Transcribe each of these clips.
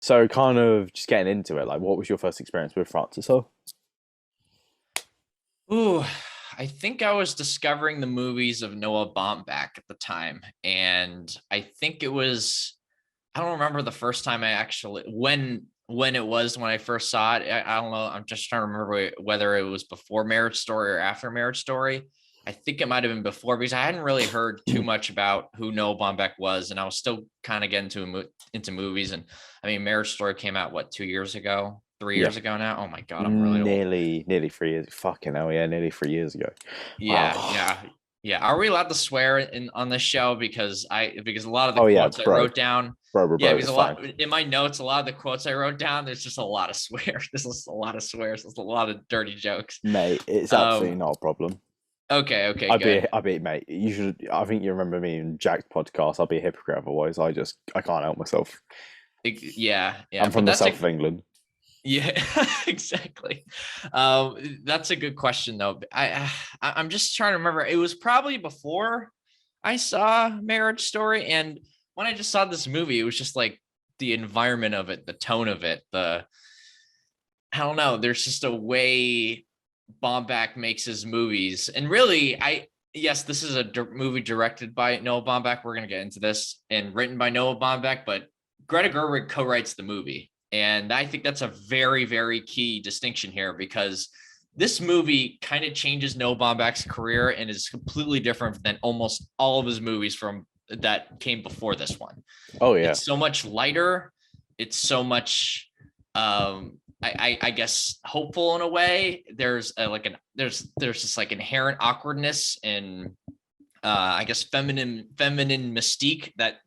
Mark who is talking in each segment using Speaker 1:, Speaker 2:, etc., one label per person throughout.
Speaker 1: So kind of just getting into it, like what was your first experience with Francis? Oh,
Speaker 2: Ooh, I think I was discovering the movies of Noah Baumbach at the time, and I think it was I don't remember the first time I actually when it was when I first saw it. I don't know. I'm just trying to remember whether it was before Marriage Story or after Marriage Story. I think it might have been before because I hadn't really heard too much about who Noah Baumbach was, and I was still kind of getting into movies. And I mean, Marriage Story came out what 2 years ago, three
Speaker 1: yeah,
Speaker 2: years ago now. Oh my God, I'm really old.
Speaker 1: nearly 3 years. Fucking hell, yeah, nearly 3 years ago.
Speaker 2: Yeah,
Speaker 1: Wow.
Speaker 2: yeah, yeah. Are we allowed to swear in on this show? Because a lot of the
Speaker 1: Oh yeah,
Speaker 2: quotes I
Speaker 1: bro,
Speaker 2: wrote down, yeah,
Speaker 1: bro.
Speaker 2: because
Speaker 1: It's
Speaker 2: a
Speaker 1: fine.
Speaker 2: lot in my notes, a lot of the quotes I wrote down, there's just a lot of swears. There's just a lot of swears. There's a lot of dirty jokes.
Speaker 1: Mate, it's absolutely
Speaker 2: Um,
Speaker 1: not a problem.
Speaker 2: okay, good.
Speaker 1: Mate. You should. I think you remember me in Jack's podcast. I'd be a hypocrite otherwise. I can't help myself.
Speaker 2: Yeah,
Speaker 1: I'm from
Speaker 2: but
Speaker 1: the
Speaker 2: that's
Speaker 1: south of
Speaker 2: a
Speaker 1: England.
Speaker 2: yeah, exactly. That's a good question though. I'm just trying to remember. It was probably before I saw Marriage Story, and when I just saw this movie, it was just like the environment of it, the tone of it, the I don't know. There's just a way Baumbach makes his movies, and really, I yes, this is a movie directed by Noah Baumbach. We're gonna get into this, and written by Noah Baumbach, but Greta Gerwig co-writes the movie, and I think that's a very, very key distinction here because this movie kind of changes Noah Baumbach's career and is completely different than almost all of his movies from that came before this one.
Speaker 1: Oh yeah,
Speaker 2: It's so much lighter. It's so much I guess hopeful in a way. There's there's this like inherent awkwardness and I guess feminine mystique that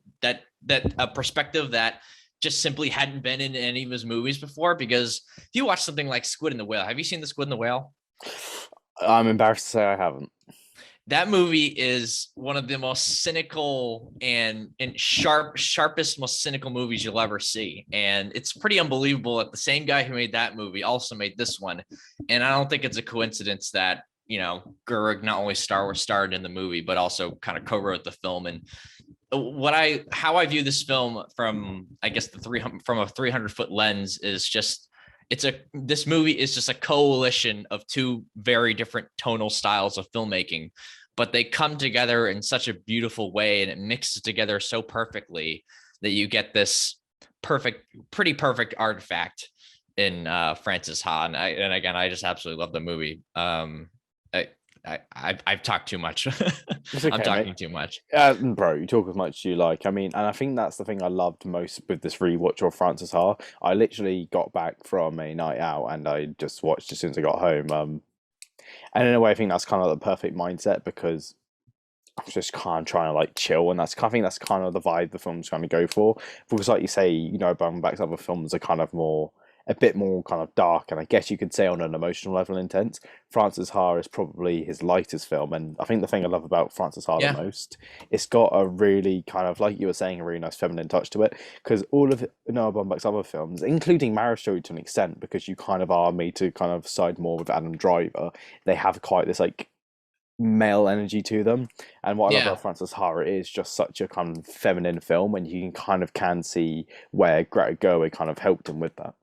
Speaker 2: a perspective that just simply hadn't been in any of his movies before. Because if you watch something like Squid and the Whale, have you seen the Squid and the Whale?
Speaker 1: I'm embarrassed to say I haven't.
Speaker 2: That movie is one of the most cynical and sharpest, most cynical movies you'll ever see, and it's pretty unbelievable that the same guy who made that movie also made this one. And I don't think it's a coincidence that Gerwig not only starred in the movie but also kind of co-wrote the film. And how I view this film from, I guess, the 300 from a 300-foot lens is just this movie is just a coalition of two very different tonal styles of filmmaking, but they come together in such a beautiful way and it mixes together so perfectly that you get this pretty perfect artifact in Francis Ha. And again, I just absolutely love the movie. I, I've talked too much.
Speaker 1: It's
Speaker 2: I'm
Speaker 1: okay, mate.
Speaker 2: talking too much.
Speaker 1: Bro, you talk as much as you like. I mean, and I think that's the thing I loved most with this rewatch of Francis Ha. I literally got back from a night out and I just watched as soon as I got home. And in a way, I think that's kind of the perfect mindset because I'm just kind of trying to like chill, and I think that's kind of the vibe the film's trying to go for. Because, like you say, Baumbach's other films are kind of a bit more kind of dark, and I guess you could say on an emotional level intense. Francis Ha is probably his lightest film, and I think the thing I love about Francis Ha the
Speaker 2: Yeah,
Speaker 1: most, it's got a really kind of like you were saying, a really nice feminine touch to it. Because all of Noah Baumbach's other films, including Marriage Story to an extent, because you kind of are made to kind of side more with Adam Driver, they have quite this like male energy to them. And what I love
Speaker 2: yeah.
Speaker 1: about Francis Ha, it is just such a kind of feminine film, and you can see where Greta Gerwig kind of helped him with that.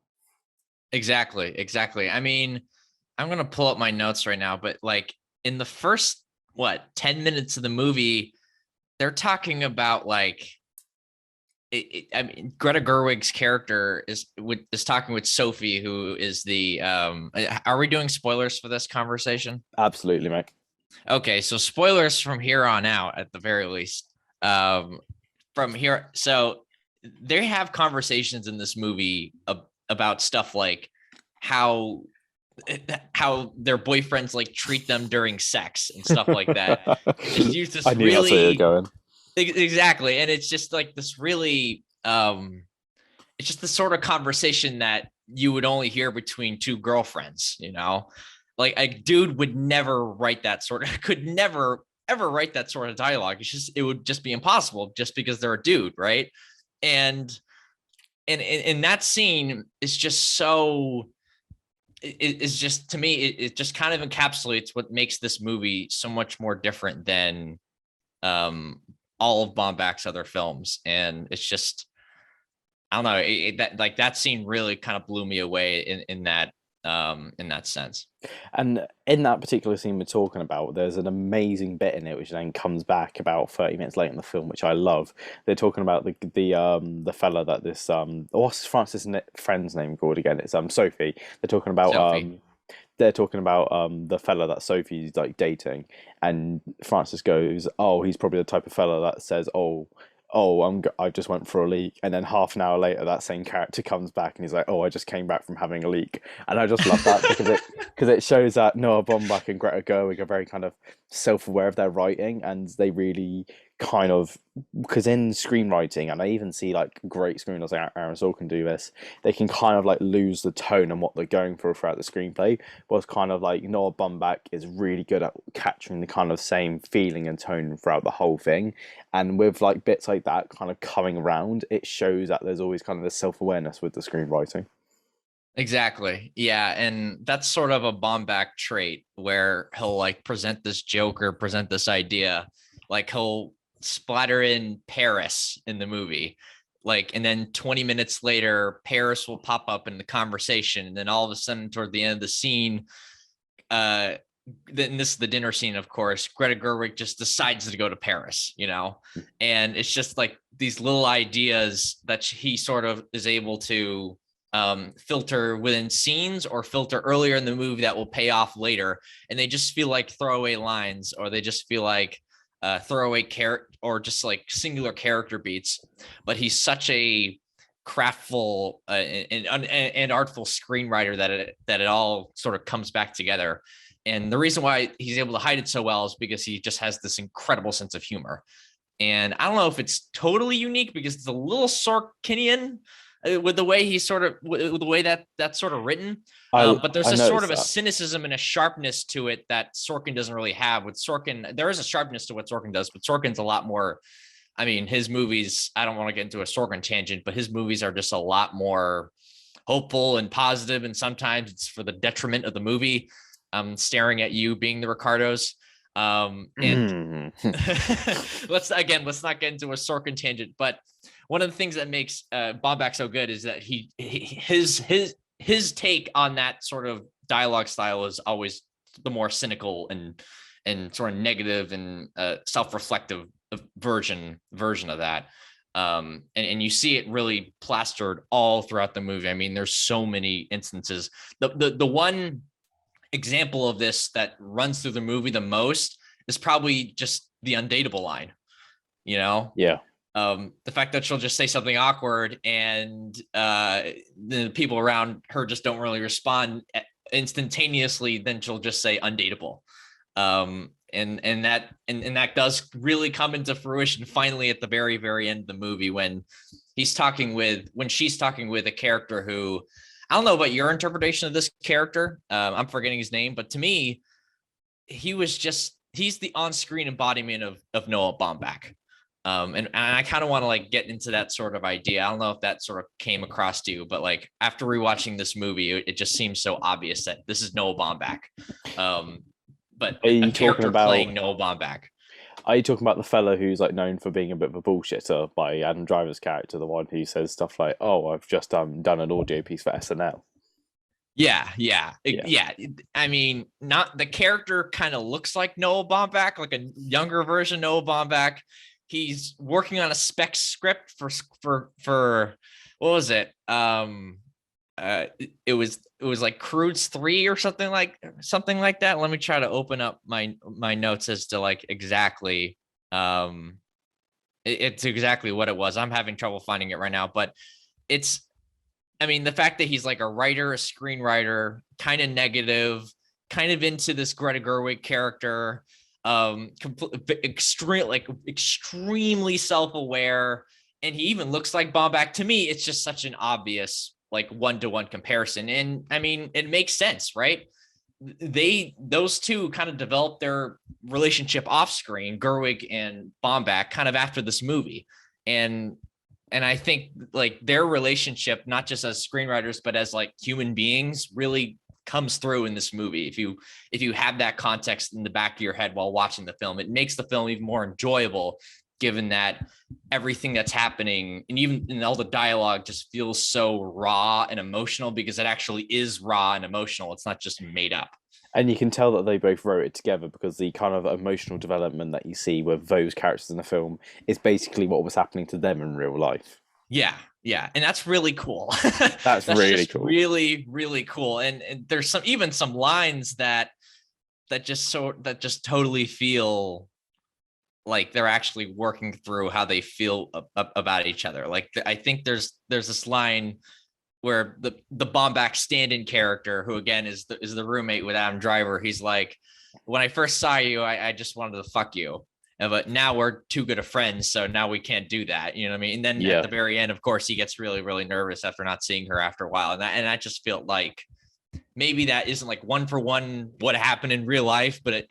Speaker 2: Exactly. I mean, I'm gonna pull up my notes right now, but like in the first 10 minutes of the movie, they're talking about like I mean, Greta Gerwig's character is talking with Sophie, who is the Are we doing spoilers for this conversation?
Speaker 1: Absolutely, mate.
Speaker 2: Okay, so spoilers from here on out, at the very least. Um, from here, so they have conversations in this movie about stuff like how how their boyfriends like treat them during sex and stuff like that. And just use
Speaker 1: I
Speaker 2: this
Speaker 1: knew that's where you're
Speaker 2: really
Speaker 1: going.
Speaker 2: exactly, and it's just like this really it's just the sort of conversation that you would only hear between two girlfriends, like a dude would never write that sort of could never ever write that sort of dialogue. It would just be impossible just because they're a dude, right? And and that scene is just so it is just to me it just kind of encapsulates what makes this movie so much more different than um all of Baumbach's other films. And it's just I don't know, that like that scene really kind of blew me away in that sense.
Speaker 1: And in that particular scene we're talking about, there's an amazing bit in it which then comes back about 30 minutes later in the film, which I love. They're talking about the fella that this what's Francis' friend's name called again? It's Sophie. They're talking about
Speaker 2: Sophie.
Speaker 1: the fella that Sophie's like dating, and Francis goes, "Oh, he's probably the type of fella that says, oh, I just went for a leak," and then half an hour later, that same character comes back and he's like, "Oh, I just came back from having a leak," and I just love that because it shows that Noah Baumbach and Greta Gerwig are very kind of self-aware of their writing, and they really kind of, because in screenwriting, and I even see like great screenwriters like Aaron Sorkin do this, they can kind of like lose the tone and what they're going for throughout the screenplay. Was kind of like Noah Baumbach is really good at capturing the kind of same feeling and tone throughout the whole thing, and with like bits like that kind of coming around, it shows that there's always kind of this self-awareness with the screenwriting.
Speaker 2: Exactly. Yeah. And that's sort of a Bomback trait where he'll like present this joke or present this idea. Like he'll splatter in Paris in the movie. Like, and then 20 minutes later, Paris will pop up in the conversation. And then all of a sudden, toward the end of the scene, uh, then this is the dinner scene, of course. Greta Gerwig just decides to go to Paris, you know, and it's just like these little ideas that he sort of is able to filter within scenes or filter earlier in the movie that will pay off later, and they just feel like throwaway lines, or they just feel like throwaway character, or just like singular character beats. But he's such a craftful and artful screenwriter that it all sort of comes back together. And the reason why he's able to hide it so well is because he just has this incredible sense of humor. And I don't know if it's totally unique because it's a little Sorkinian with the way he sort of, with the way that that's sort of written. But there's
Speaker 1: I
Speaker 2: a sort
Speaker 1: noticed
Speaker 2: of a
Speaker 1: that.
Speaker 2: cynicism and a sharpness to it that Sorkin doesn't really have. With Sorkin, there is a sharpness to what Sorkin does, but Sorkin's a lot more. I mean, his movies, I don't want to get into a Sorkin tangent, but his movies are just a lot more hopeful and positive, and sometimes it's for the detriment of the movie. I'm staring at you being the Ricardos. And let's not get into a Sorkin tangent, but one of the things that makes Baumbach so good is that his take on that sort of dialogue style is always the more cynical and sort of negative and self-reflective version of that. And you see it really plastered all throughout the movie. I mean, there's so many instances. The one example of this that runs through the movie the most is probably just the undateable line, you know?
Speaker 1: Yeah.
Speaker 2: The fact that she'll just say something awkward and the people around her just don't really respond instantaneously, then she'll just say undateable. And that does really come into fruition finally at the very, very end of the movie when she's talking with a character who, I don't know about your interpretation of this character. I'm forgetting his name, but to me, he's the on-screen embodiment of Noah Baumbach. And I kind of want to like get into that sort of idea. I don't know if that sort of came across to you, but like after rewatching this movie, it just seems so obvious that this is Noah Baumbach. But
Speaker 1: Are
Speaker 2: a
Speaker 1: you talking
Speaker 2: character
Speaker 1: about?
Speaker 2: playing Noah Baumbach.
Speaker 1: Are you talking about the fella who's like known for being a bit of a bullshitter by Adam Driver's character, the one who says stuff like, "Oh, I've just done an audio piece for SNL."
Speaker 2: Yeah.
Speaker 1: Yeah.
Speaker 2: I mean, not the character kind of looks like Noah Baumbach, like a younger version of Noah Baumbach. He's working on a spec script for what was it? It was like Crudes 3 or something like that. Let me try to open up my notes as to like exactly it's exactly what it was. I'm having trouble finding it right now, but it's, I mean, the fact that he's like a writer, a screenwriter, kind of negative, kind of into this Greta Gerwig character, extremely self-aware, and he even looks like Baumbach. To me, it's just such an obvious like one-to-one comparison, and I mean, it makes sense, right? Those two kind of developed their relationship off screen, Gerwig and Baumbach, kind of after this movie, and I think like their relationship, not just as screenwriters, but as like human beings, really comes through in this movie. If you have that context in the back of your head while watching the film, it makes the film even more enjoyable given that everything that's happening and even in all the dialogue just feels so raw and emotional because it actually is raw and emotional. It's not just made up.
Speaker 1: And you can tell that they both wrote it together because the kind of emotional development that you see with those characters in the film is basically what was happening to them in real life.
Speaker 2: Yeah, yeah, and that's really cool.
Speaker 1: That's
Speaker 2: That's
Speaker 1: really
Speaker 2: just
Speaker 1: cool.
Speaker 2: really, really cool. And there's some even some lines that just totally feel like they're actually working through how they feel about each other. Like I think there's this line where the Bomback stand-in character, who again is the roommate with Adam Driver, he's like, when I first saw you, I just wanted to fuck you. But now we're too good of friends, so now we can't do that. You know what I mean? And then at
Speaker 1: Yeah.
Speaker 2: the very end, of course, he gets really, really nervous after not seeing her after a while. And I just felt like maybe that isn't like one for one what happened in real life, but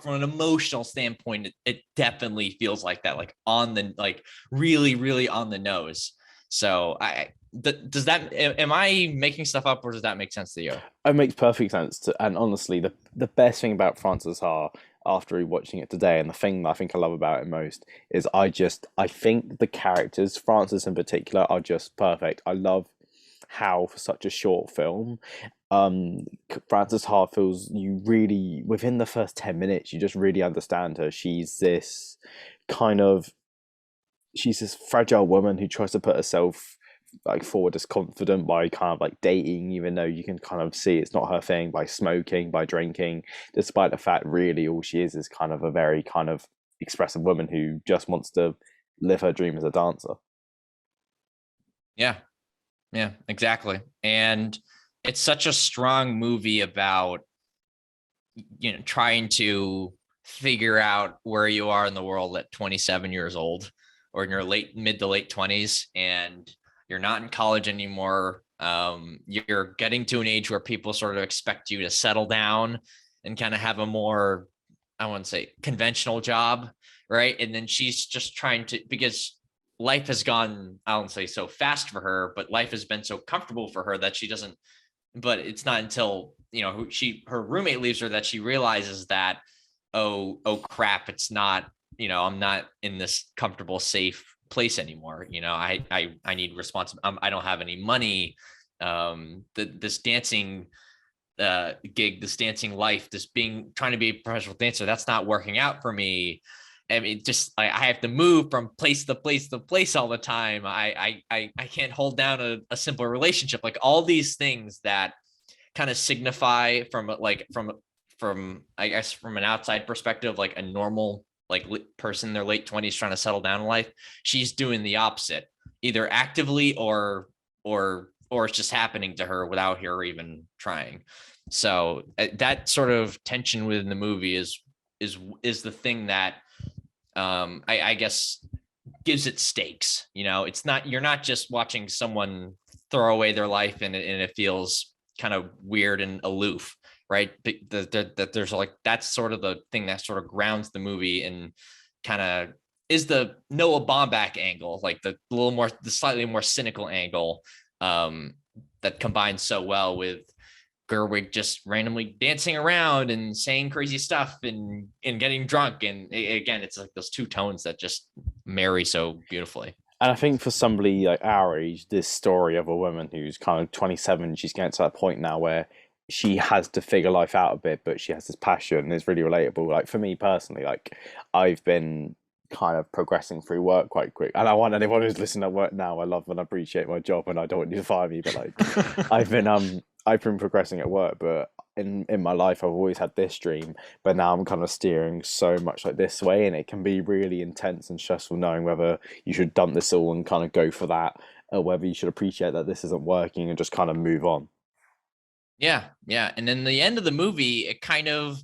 Speaker 2: from an emotional standpoint, it definitely feels like that, like on the like really, really on the nose. So does that, am I making stuff up or does that make sense to you?
Speaker 1: It makes perfect sense. And honestly, the best thing about Francis Ha after rewatching it today, and the thing that I think I love about it most, is I think the characters, Francis in particular, are just perfect. I love how for such a short film, um, Frances Ha feels you really within the first 10 minutes, you just really understand her. Kind of she's this fragile woman who tries to put herself like forward as confident by kind of like dating, even though you can kind of see it's not her thing, by smoking, by drinking, despite the fact really all she is kind of a very kind of expressive woman who just wants to live her dream as a dancer.
Speaker 2: Yeah, yeah, exactly. And it's such a strong movie about, trying to figure out where you are in the world at 27 years old or in your mid to late 20s, and you're not in college anymore. You're getting to an age where people sort of expect you to settle down and kind of have a more, I wouldn't say conventional job, right? And then she's just trying to, because life has gone, I don't say so fast for her, but life has been so comfortable for her that she doesn't, but it's not until her roommate leaves her that she realizes that, oh crap, it's not, I'm not in this comfortable safe place anymore. I need responsibility. I don't have any money. This dancing gig, this dancing life, this being trying to be a professional dancer, that's not working out for me. I mean, just I have to move from place to place to place all the time. I can't hold down a simple relationship. Like all these things that kind of signify from I guess from an outside perspective, like a normal like person in their late 20s trying to settle down in life. She's doing the opposite, either actively or it's just happening to her without her even trying. So that sort of tension within the movie is the thing that I guess gives it stakes. It's not, you're not just watching someone throw away their life and it feels kind of weird and aloof, right? That there's like, that's sort of the thing that sort of grounds the movie and kind of is the Noah Baumbach angle, like the slightly more cynical angle, that combines so well with Gerwig just randomly dancing around and saying crazy stuff and getting drunk. And again, it's like those two tones that just marry so beautifully.
Speaker 1: And I think for somebody like our age, this story of a woman who's kind of 27, she's getting to that point now where she has to figure life out a bit, but she has this passion. It's really relatable. Like for me personally, like I've been kind of progressing through work quite quick. And I want anyone who's listening at work now, I love and appreciate my job and I don't want you to fire me, but like I've been progressing at work, but in my life I've always had this dream, but now I'm kind of steering so much like this way, and it can be really intense and stressful knowing whether you should dump this all and kind of go for that, or whether you should appreciate that this isn't working and just kind of move on.
Speaker 2: Yeah, yeah. And in the end of the movie, it kind of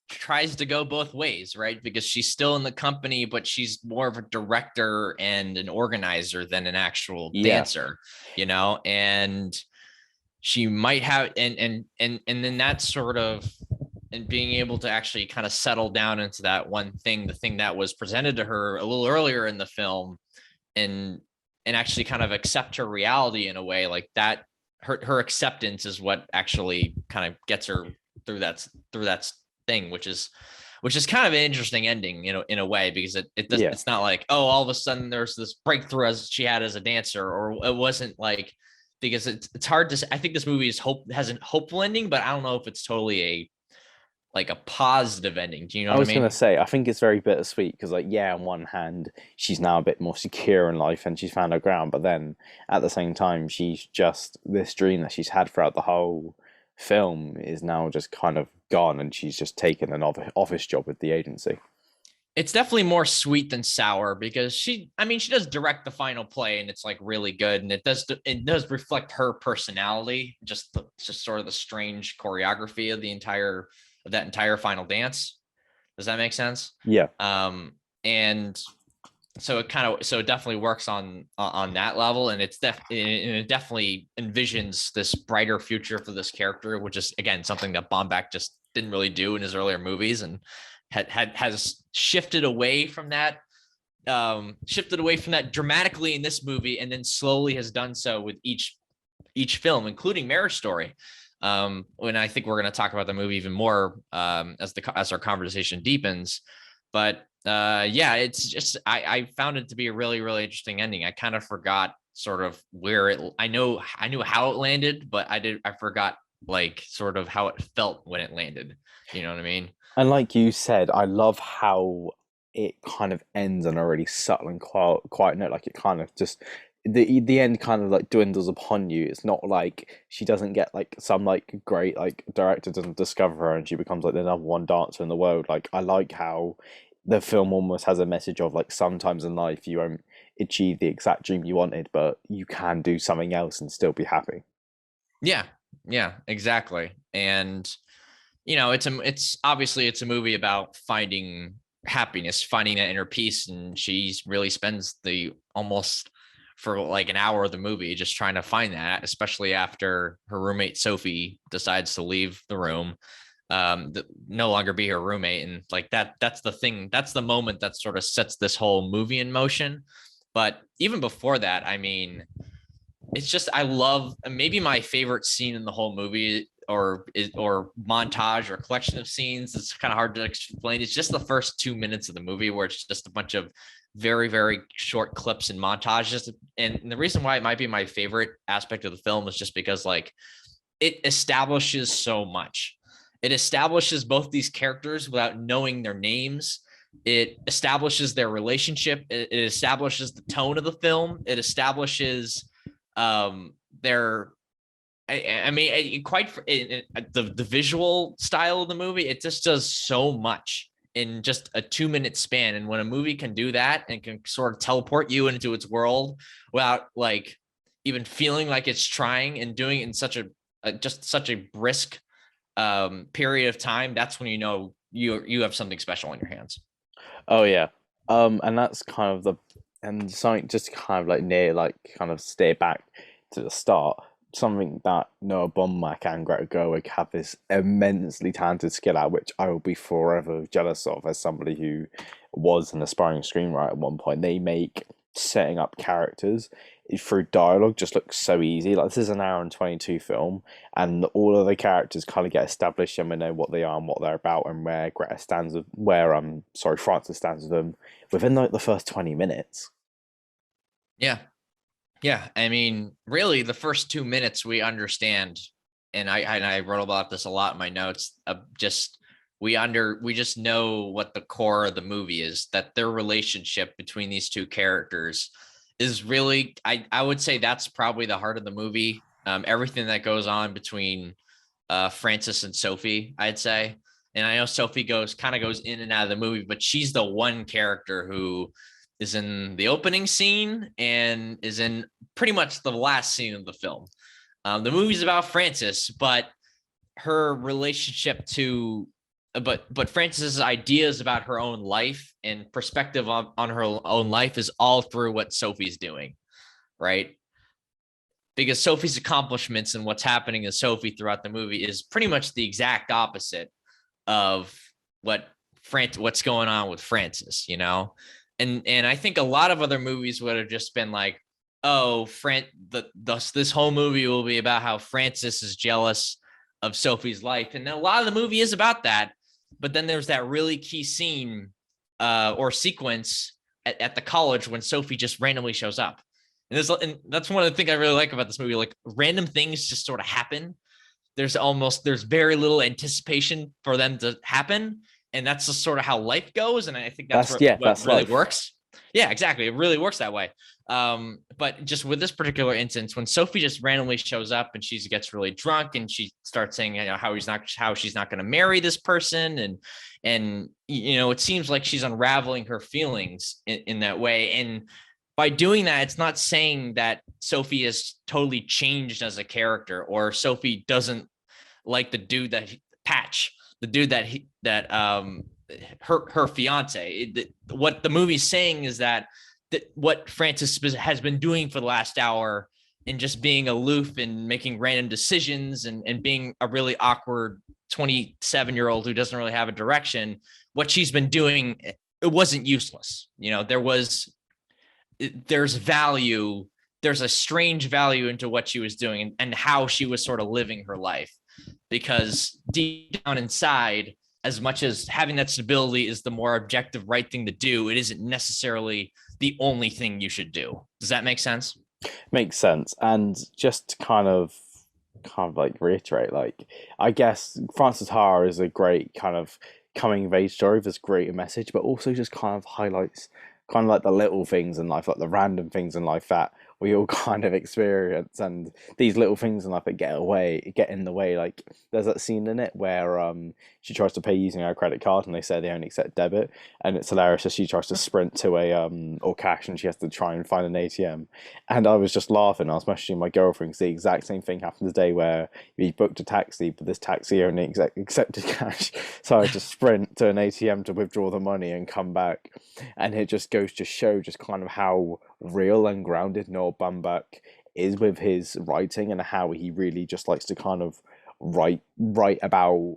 Speaker 2: tries to go both ways, right? Because she's still in the company, but she's more of a director and an organizer than an actual
Speaker 1: Yeah.
Speaker 2: dancer, and she might have and then that sort of, and being able to actually kind of settle down into that one thing, the thing that was presented to her a little earlier in the film, and actually kind of accept her reality in a way like that. Her acceptance is what actually kind of gets her through that thing, which is which is kind of an interesting ending, in a way, because
Speaker 1: Yeah.
Speaker 2: it's not like, oh, all of a sudden there's this breakthrough as she had as a dancer, or it wasn't like, because it's hard to say. I think this movie has a hopeful ending, but I don't know if it's totally a positive ending. Do you know
Speaker 1: I
Speaker 2: what I
Speaker 1: was gonna
Speaker 2: mean?
Speaker 1: say, I think it's very bittersweet because, like, yeah, on one hand, she's now a bit more secure in life and she's found her ground, but then at the same time, she's just this dream that she's had throughout the whole film is now just kind of gone, and she's just taken an office job with the agency.
Speaker 2: It's definitely more sweet than sour, because I mean, she does direct the final play, and it's like really good, and it does reflect her personality, just sort of the strange choreography of that entire final dance. Does that make sense?
Speaker 1: Yeah,
Speaker 2: And so it definitely works on that level, and it definitely envisions this brighter future for this character, which is again something that Baumbach just didn't really do in his earlier movies, and has shifted away from that dramatically in this movie, and then slowly has done so with each film, including Marriage Story. When I think we're going to talk about the movie even more, as our conversation deepens. But yeah, it's just I found it to be a really, really interesting ending. I kind of forgot sort of where I knew how it landed, but I forgot like sort of how it felt when it landed. You know what I mean?
Speaker 1: and like you said, I love how it kind of ends on a really subtle and quiet note. Like it kind of just the end kind of like dwindles upon you. It's not like she doesn't get like some like great like director doesn't discover her and she becomes like the number one dancer in the world. Like I like how the film almost has a message of like sometimes in life you won't achieve the exact dream you wanted, but you can do something else and still be happy.
Speaker 2: Yeah, yeah, exactly. And it's obviously it's a movie about finding happiness, finding that inner peace, and she really spends the almost for like an hour of the movie just trying to find that, especially after her roommate Sophie decides to leave the room, no longer be her roommate, and like that's the thing, that's the moment that sort of sets this whole movie in motion. But even before that, I mean, it's just I love, maybe my favorite scene in the whole movie, or montage or collection of scenes. It's kind of hard to explain. It's just the first 2 minutes of the movie, where it's just a bunch of very, very short clips and montages. And the reason why it might be my favorite aspect of the film is just because like it establishes so much. It establishes both these characters without knowing their names. It establishes their relationship. It establishes the tone of the film. It establishes their I mean, the visual style of the movie. It just does so much in just a 2 minute span. And when a movie can do that and can sort of teleport you into its world without like even feeling like it's trying, and doing it in just such a brisk period of time, that's when you have something special in your hands.
Speaker 1: Oh yeah. And that's kind of the and something just kind of like near like kind of stay back to the start. Something that Noah Baumbach and Greta Gerwig have this immensely talented skill at, which I will be forever jealous of as somebody who was an aspiring screenwriter at one point. They make setting up characters through dialogue just looks so easy. Like this is an hour and 22 film, and all of the characters kind of get established and we know what they are and what they're about and where Greta stands with where sorry Francis stands with them within like the first 20 minutes.
Speaker 2: Yeah. Yeah, I mean, really, the first 2 minutes we understand, and I wrote about this a lot in my notes. Just we just know what the core of the movie is. That their relationship between these two characters is really, I would say that's probably the heart of the movie. Everything that goes on between Francis and Sophie, I'd say. And I know Sophie goes in and out of the movie, but she's the one character who is in the opening scene and is in pretty much the last scene of the film. The movie's about Francis, but her relationship to but Francis's ideas about her own life and perspective on her own life is all through what Sophie's doing, right? Because Sophie's accomplishments and what's happening to Sophie throughout the movie is pretty much the exact opposite of what's going on with Francis, and I think a lot of other movies would have just been like, oh, this whole movie will be about how Francis is jealous of Sophie's life, and a lot of the movie is about that. But then there's that really key scene or sequence at the college when Sophie just randomly shows up. And that's one of the things I really like about this movie. Like random things just sort of happen. There's very little anticipation for them to happen. And that's just sort of how life goes. And I think that's what
Speaker 1: that's
Speaker 2: really
Speaker 1: life.
Speaker 2: works. Yeah, exactly. It really works that way. But just with this particular instance, when Sophie just randomly shows up and she gets really drunk and she starts saying, how she's not going to marry this person, and it seems like she's unraveling her feelings in that way. And by doing that, it's not saying that Sophie has totally changed as a character, or Sophie doesn't like the dude Patch, the dude her fiance. What the movie's saying is that what Frances has been doing for the last hour and just being aloof and making random decisions and being a really awkward 27-year-old who doesn't really have a direction, what she's been doing, it wasn't useless. There's value. There's a strange value into what she was doing and how she was sort of living her life, because deep down inside, as much as having that stability is the more objective right thing to do, it isn't necessarily the only thing you should do. Does that make sense?
Speaker 1: Makes sense. And just to kind of like reiterate, like I guess Francis Ha is a great kind of coming of age story with this great message, but also just kind of highlights kind of like the little things in life, like the random things in life that we all kind of experience, and these little things in life that get in the way. Like there's that scene in it where she tries to pay using her credit card and they say they only accept debit, and it's hilarious as she tries to sprint to a or cash, and she has to try and find an ATM. And I was just laughing. I was messaging my girlfriend because the exact same thing happened today where we booked a taxi, but this taxi only accepted cash. So I had to sprint to an ATM to withdraw the money and come back. And it just goes to show just kind of how real and grounded Noah Baumbach is with his writing, and how he really just likes to kind of write about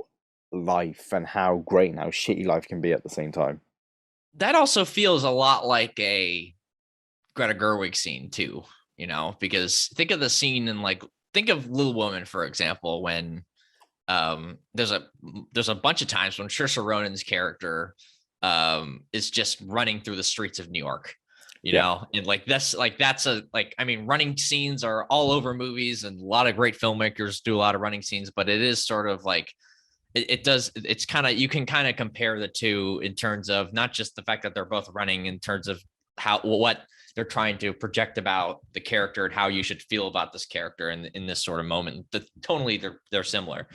Speaker 1: life and how great and how shitty life can be at the same time.
Speaker 2: That also feels a lot like a Greta Gerwig scene too, because think of the scene in think of Little Woman, for example, when there's a bunch of times when Saoirse Ronan's character is just running through the streets of New York,
Speaker 1: Yeah.
Speaker 2: and running scenes are all over movies, and a lot of great filmmakers do a lot of running scenes, but it is sort of like it's kind of, you can kind of compare the two in terms of not just the fact that they're both running, in terms of what they're trying to project about the character and how you should feel about this character in this sort of moment. Tonally, they're similar.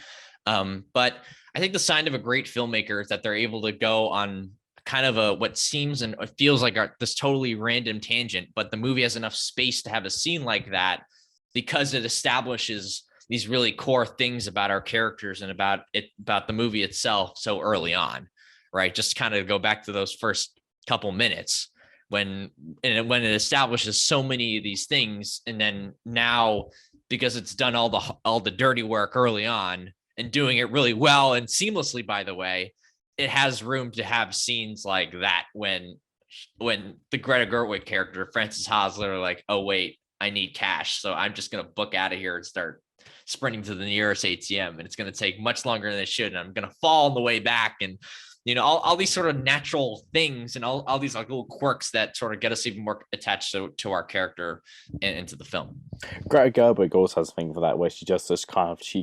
Speaker 2: But I think the sign of a great filmmaker is that they're able to go on kind of what seems and feels like this totally random tangent, but the movie has enough space to have a scene like that because it establishes these really core things about our characters and about the movie itself so early on, right? Just kind of go back to those first couple minutes when it establishes so many of these things, and then now, because it's done all the dirty work early on and doing it really well and seamlessly, by the way, it has room to have scenes like that when the Greta Gerwig character, Frances Ha, is literally like, oh wait, I need cash, so I'm just gonna book out of here and start sprinting to the nearest ATM, and it's going to take much longer than it should, and I'm going to fall on the way back, and all these sort of natural things and all these like little quirks that sort of get us even more attached to our character and into the film.
Speaker 1: Greta Gerwig also has a thing for that, where she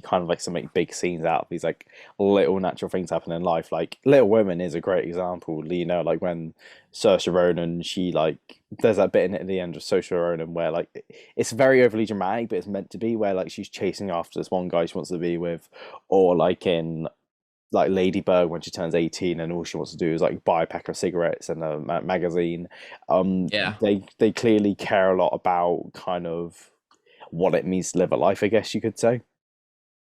Speaker 1: kind of likes to make big scenes out of these like little natural things happen in life. Like Little Women is a great example. Like when Saoirse Ronan, there's that bit in it at the end of Saoirse Ronan where like it's very overly dramatic, but it's meant to be, where like she's chasing after this one guy she wants to be with, or like in like Ladybird when she turns 18 and all she wants to do is like buy a pack of cigarettes and a magazine.
Speaker 2: Yeah.
Speaker 1: They clearly care a lot about kind of what it means to live a life, I guess you could say,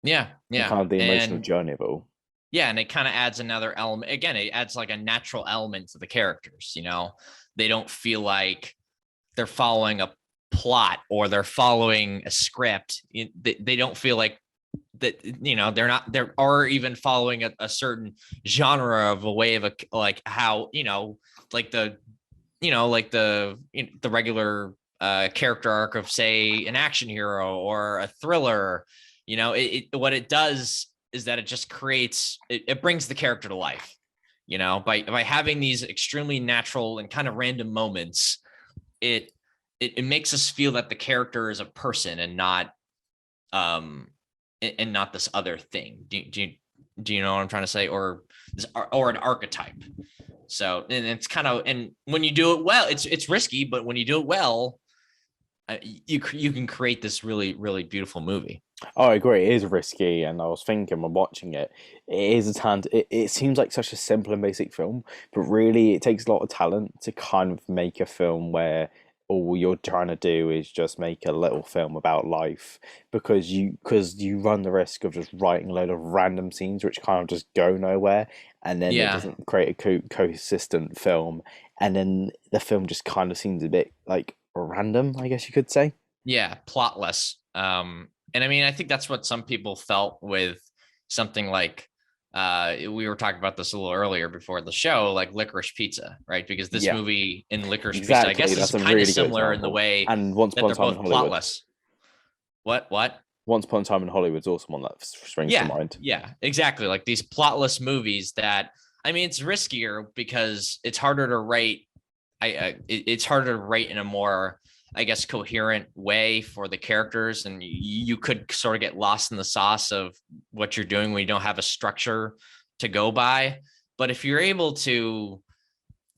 Speaker 2: Yeah.
Speaker 1: and
Speaker 2: Yeah.
Speaker 1: kind of the emotional
Speaker 2: And
Speaker 1: journey of it all.
Speaker 2: yeah, and it kind of adds another element. Again, it adds like a natural element to the characters. They don't feel like they're following a plot or they're following a script. They don't feel like that, they're not there, or even following a certain genre of a way of like how, like the the regular character arc of, say, an action hero or a thriller. What it does is that it just creates it brings the character to life, by having these extremely natural and kind of random moments. It makes us feel that the character is a person and not um and not this other thing. Do you know what I'm trying to say? Or an archetype. So, and it's kind of, and when you do it well, it's risky, but when you do it well, you can create this really, really beautiful movie.
Speaker 1: Oh, I agree. It is risky, and I was thinking when watching it, it is a talent. It seems like such a simple and basic film, but really, it takes a lot of talent to kind of make a film where all you're trying to do is just make a little film about life, because you run the risk of just writing a load of random scenes which kind of just go nowhere, and then it
Speaker 2: Yeah,
Speaker 1: doesn't create a consistent film, and then the film just kind of seems a bit like random, I guess you could say.
Speaker 2: yeah, plotless. And I mean, I think that's what some people felt with something like we were talking about this a little earlier before the show, like Licorice Pizza, right? Because this
Speaker 1: Yeah.
Speaker 2: movie in Licorice Pizza, I
Speaker 1: Exactly,
Speaker 2: guess, is
Speaker 1: that's a
Speaker 2: kind of
Speaker 1: really good
Speaker 2: similar in the
Speaker 1: example.
Speaker 2: way
Speaker 1: And Once
Speaker 2: that
Speaker 1: Upon a
Speaker 2: they're
Speaker 1: Time in
Speaker 2: both
Speaker 1: Hollywood.
Speaker 2: plotless. What?
Speaker 1: Once Upon a Time in Hollywood's also one that springs to
Speaker 2: Yeah,
Speaker 1: mind.
Speaker 2: yeah, exactly. Like these plotless movies that, I mean, it's riskier because it's harder to write. It's harder to write in a more, I guess, coherent way for the characters, and you could sort of get lost in the sauce of what you're doing when you don't have a structure to go by. But if you're able to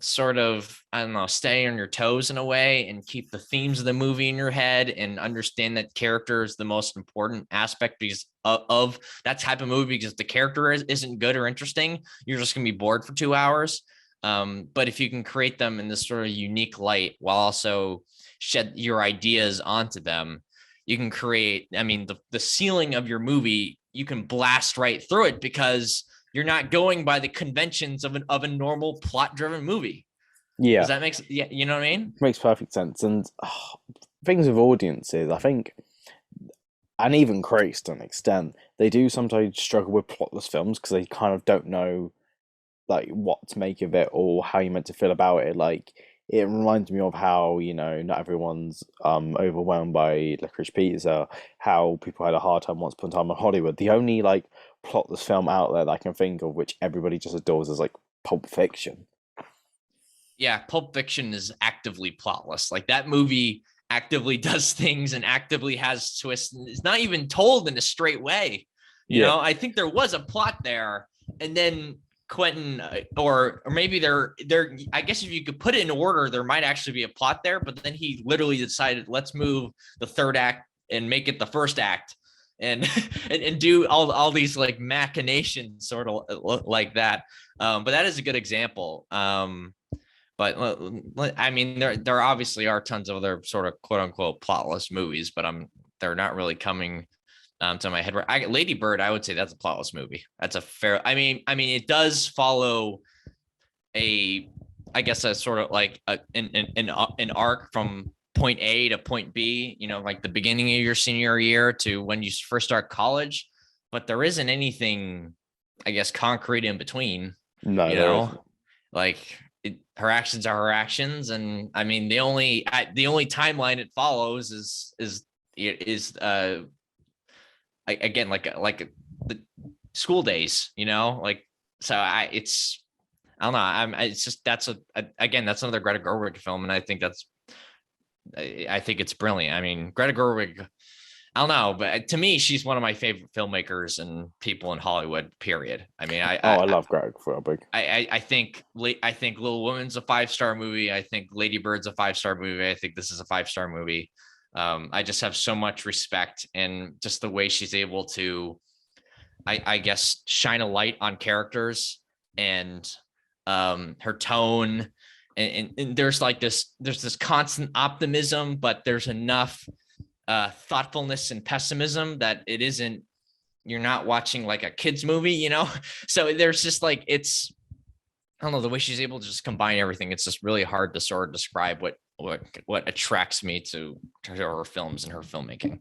Speaker 2: sort of, I don't know, stay on your toes in a way and keep the themes of the movie in your head and understand that character is the most important aspect because of that type of movie, because if the character isn't good or interesting, you're just going to be bored for 2 hours. But if you can create them in this sort of unique light while also shed your ideas onto them, you can create, I mean, the ceiling of your movie, you can blast right through it because you're not going by the conventions of a normal plot driven movie. Does
Speaker 1: Yeah,
Speaker 2: that make sense? Yeah, you know what I mean?
Speaker 1: makes perfect sense. And things with audiences, I think, and even critics to an extent, they do sometimes struggle with plotless films because they kind of don't know like what to make of it or how you're meant to feel about it. Like it reminds me of how not everyone's overwhelmed by Licorice Pizza, how people had a hard time Once Upon a Time in Hollywood. The only like plotless film out there that I can think of which everybody just adores is like Pulp Fiction.
Speaker 2: Yeah, Pulp Fiction is actively plotless. Like that movie actively does things and actively has twists. And it's not even told in a straight way.
Speaker 1: Yeah,
Speaker 2: I think there was a plot there, and then Quentin, or maybe there. I guess if you could put it in order, there might actually be a plot there. But then he literally decided, let's move the third act and make it the first act, and and do all these like machinations, sort of like that. But that is a good example. But I mean, there obviously are tons of other sort of quote unquote plotless movies, but they're not really coming to my head. Lady Bird, I would say that's a plotless movie. That's a fair. I mean, it does follow a, I guess, a sort of like an arc from point A to point B. Like the beginning of your senior year to when you first start college, but there isn't anything, I guess, concrete in between.
Speaker 1: no,
Speaker 2: You
Speaker 1: there isn't.
Speaker 2: know, like her actions are her actions, and I mean the only timeline it follows is again like the school days, like, so I don't know, it's just again, that's another Greta Gerwig film, and I think it's brilliant. I mean, Greta Gerwig, I don't know, but to me, she's one of my favorite filmmakers and people in Hollywood. Period. I mean,
Speaker 1: Oh, I love Greg Philbrook.
Speaker 2: I think Little Women's a 5-star movie. I think Lady Bird's a 5-star movie. I think this is a 5-star movie. I just have so much respect, and just the way she's able to, I guess, shine a light on characters and her tone. And there's this constant optimism, but there's enough thoughtfulness and pessimism that it isn't, you're not watching like a kid's movie. So there's just like, I don't know, the way she's able to just combine everything. It's just really hard to sort of describe what attracts me to her films and her filmmaking.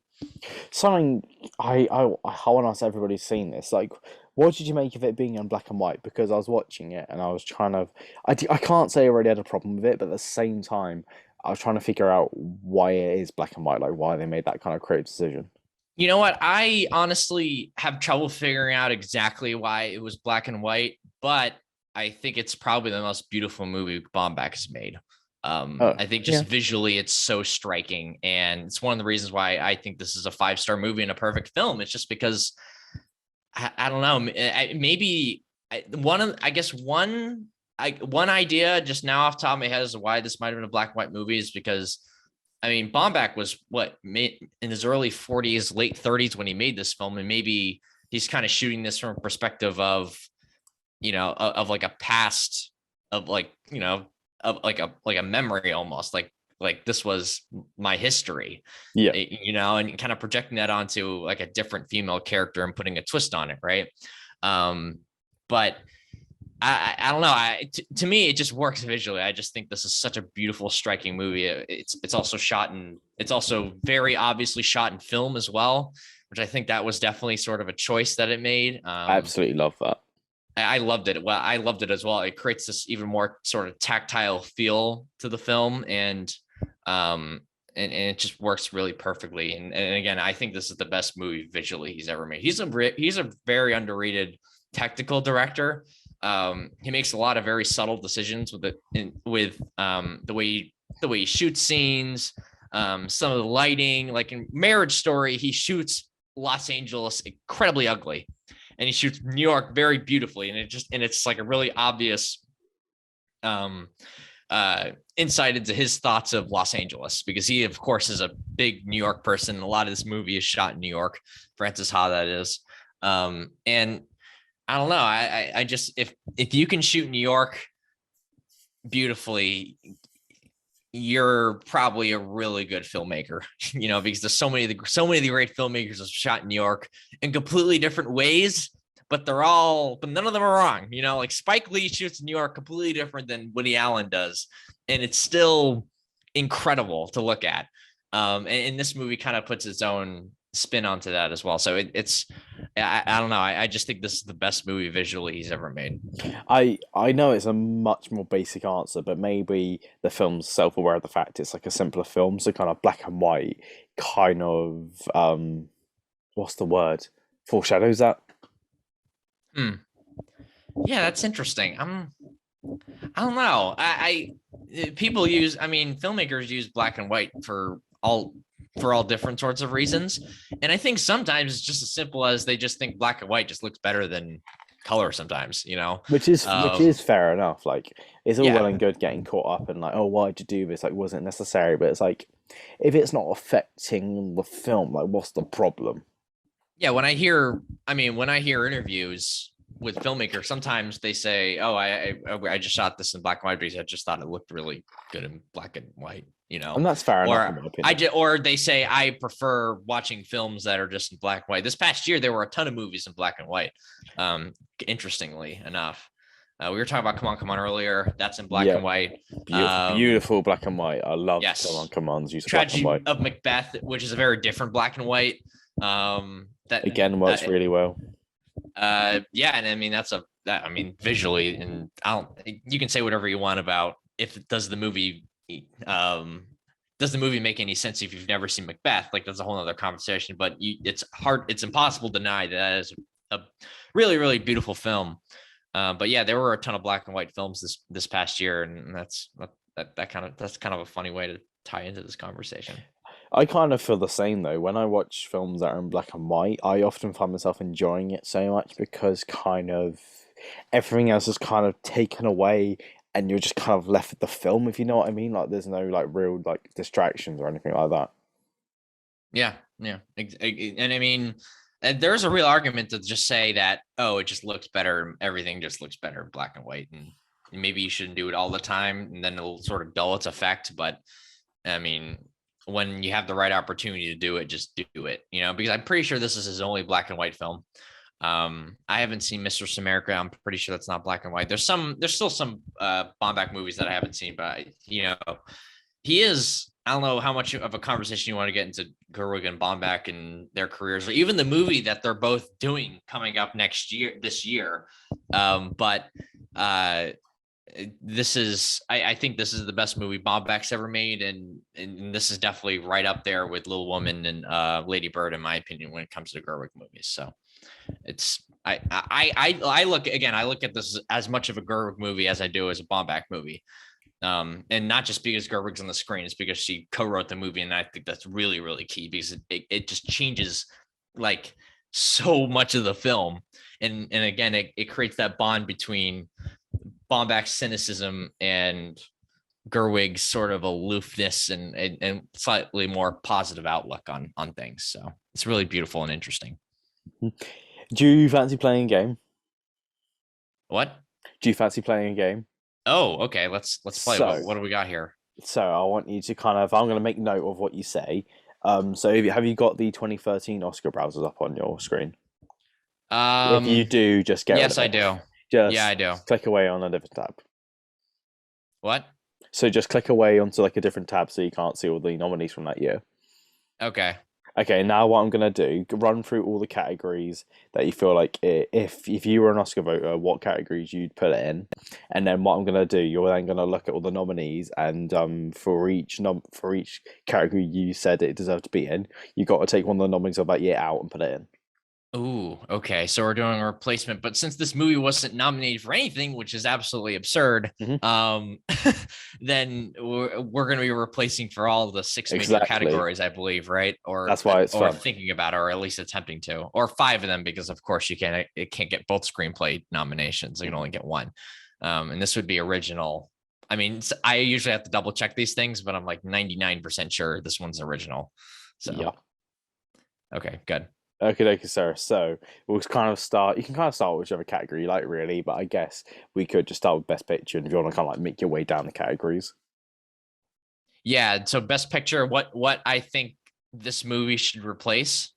Speaker 1: Something I want to ask everybody's seen this. Like, what did you make of it being in black and white? Because I was watching it and I was trying to, I can't say I already had a problem with it, but at the same time, I was trying to figure out why it is black and white, like why they made that kind of creative decision.
Speaker 2: You know what? I honestly have trouble figuring out exactly why it was black and white, but I think it's probably the most beautiful movie Baumbach has made.
Speaker 1: Oh,
Speaker 2: I think just
Speaker 1: yeah.
Speaker 2: visually, it's so striking, and it's one of the reasons why I think this is a 5-star movie and a perfect film. It's just because I don't know, maybe one of I guess one idea just now off the top of my head is why this might have been a black and white movie is because I mean, Baumbach was what made in his early 40s, late 30s when he made this film, and maybe he's kind of shooting this from a perspective of, of like a past, of like, of like a memory almost, like this was my history,
Speaker 1: Yeah.
Speaker 2: and kind of projecting that onto like a different female character and putting a twist on it, right? But I don't know. To me, it just works visually. I just think this is such a beautiful, striking movie. It's also very obviously shot in film as well, which I think that was definitely sort of a choice that it made.
Speaker 1: I absolutely love that.
Speaker 2: I loved it. Well, I loved it as well. It creates this even more sort of tactile feel to the film, um, and it just works really perfectly. And again, I think this is the best movie visually he's ever made. He's a very underrated technical director. He makes a lot of very subtle decisions with the way he shoots scenes, some of the lighting. Like in Marriage Story, he shoots Los Angeles incredibly ugly, and he shoots New York very beautifully, and it's like a really obvious um insight into his thoughts of Los Angeles, because he of course is a big New York person. A lot of this movie is shot in New York. Francis Ha, that is. And I don't know. I just if you can shoot New York beautifully, you're probably a really good filmmaker, because there's so many of the great filmmakers have shot in New York in completely different ways, but none of them are wrong. Like Spike Lee shoots in New York completely different than Woody Allen does, and it's still incredible to look at. And this movie kind of puts its own spin onto that as well. So I don't know. I just think this is the best movie visually he's ever made.
Speaker 1: I know it's a much more basic answer, but maybe the film's self-aware of the fact it's like a simpler film, so kind of black and white, kind of what's the word? Foreshadows that.
Speaker 2: Hmm. Yeah, that's interesting. I don't know. People use. I mean, filmmakers use black and white for all different sorts of reasons, and I think sometimes it's just as simple as they just think black and white just looks better than color. Sometimes,
Speaker 1: Which is fair enough. Like it's all well
Speaker 2: yeah,
Speaker 1: and good getting caught up and like, oh, why'd you do this? Like, wasn't it necessary? But it's like, if it's not affecting the film, like, what's the problem?
Speaker 2: yeah. When I hear interviews with filmmakers, sometimes they say, "Oh, I just shot this in black and white because I just thought it looked really good in black and white,"
Speaker 1: And that's fair enough in
Speaker 2: or
Speaker 1: my opinion.
Speaker 2: or they say I prefer watching films that are just in black and white. This past year, there were a ton of movies in black and white. Um, Interestingly enough, we were talking about Come On earlier. That's in black
Speaker 1: Yeah,
Speaker 2: and white.
Speaker 1: beautiful, beautiful black and white. I love
Speaker 2: Yes,
Speaker 1: Command's use of black and
Speaker 2: Tragedy
Speaker 1: white.
Speaker 2: of Macbeth, which is a very different black and white. That
Speaker 1: Again, works really well.
Speaker 2: Yeah, and I mean visually, and you can say whatever you want about if it does the movie make any sense if you've never seen Macbeth. Like that's a whole other conversation, but it's impossible to deny that is a really really beautiful film. But yeah, there were a ton of black and white films this past year, and that's kind of a funny way to tie into this conversation.
Speaker 1: I kind of feel the same though. When I watch films that are in black and white, I often find myself enjoying it so much because kind of everything else is kind of taken away and you're just kind of left with the film, if you know what I mean. Like there's no like real like distractions or anything like that.
Speaker 2: Yeah, yeah, and I mean, there's a real argument to just say that, oh, it just looks better. Everything just looks better in black and white, and maybe you shouldn't do it all the time, and then it'll sort of dull its effect. But I mean, when you have the right opportunity to do it, just do it. Because I'm pretty sure this is his only black and white film. I haven't seen Mistress America. I'm pretty sure that's not black and white. There's still some Baumbach movies that I haven't seen, but he is. I don't know how much of a conversation you want to get into Gerwig and Baumbach and their careers, or even the movie that they're both doing coming up this year. But I think this is the best movie Bobback's ever made, and this is definitely right up there with Little Woman and Lady Bird, in my opinion, when it comes to Gerwig movies. So it's I look again, I look at this as much of a Gerwig movie as I do as a Bobback movie. And not just because Gerwig's on the screen, it's because she co-wrote the movie, and I think that's really, really key because it just changes like so much of the film, and again, it creates that bond between Baumbach's cynicism and Gerwig's sort of aloofness and slightly more positive outlook on things. So it's really beautiful and interesting.
Speaker 1: Do you fancy playing a game?
Speaker 2: What?
Speaker 1: Do you fancy playing a game?
Speaker 2: Oh, okay. Let's play.
Speaker 1: So,
Speaker 2: What do we got here?
Speaker 1: so I want you to kind of. I'm going to make note of what you say. So have you got the 2013 Oscar browsers up on your screen? If you do, just get rid
Speaker 2: Yes,
Speaker 1: of
Speaker 2: I
Speaker 1: it.
Speaker 2: do.
Speaker 1: Just
Speaker 2: Yeah, I do.
Speaker 1: click away on a different tab.
Speaker 2: What?
Speaker 1: So just click away onto like a different tab so you can't see all the nominees from that year.
Speaker 2: Okay.
Speaker 1: Okay, now what I'm gonna do, run through all the categories that you feel like if you were an Oscar voter, what categories you'd put it in, and then what I'm gonna do, you're then gonna look at all the nominees, and for each category you said it deserved to be in, you got to take one of the nominees of that year out and put it in.
Speaker 2: Ooh, okay. So we're doing a replacement, but since this movie wasn't nominated for anything, which is absolutely absurd,
Speaker 1: Mhm.
Speaker 2: then we're going to be replacing for all the six major
Speaker 1: Exactly.
Speaker 2: categories, I believe, right?
Speaker 1: That's why it's
Speaker 2: or
Speaker 1: fun.
Speaker 2: thinking about it, or at least attempting to, or five of them, because of course it can't get both screenplay nominations. You can only get one, and this would be original. I mean, I usually have to double check these things, but I'm like 99% sure this one's original. So,
Speaker 1: Yeah.
Speaker 2: okay, good.
Speaker 1: Okay, Sarah. So we'll kind of start. You can kind of start with whichever category you like, really. But I guess we could just start with Best Picture, and if you want to kind of like make your way down the categories.
Speaker 2: Yeah. So best picture, what I think this movie should replace.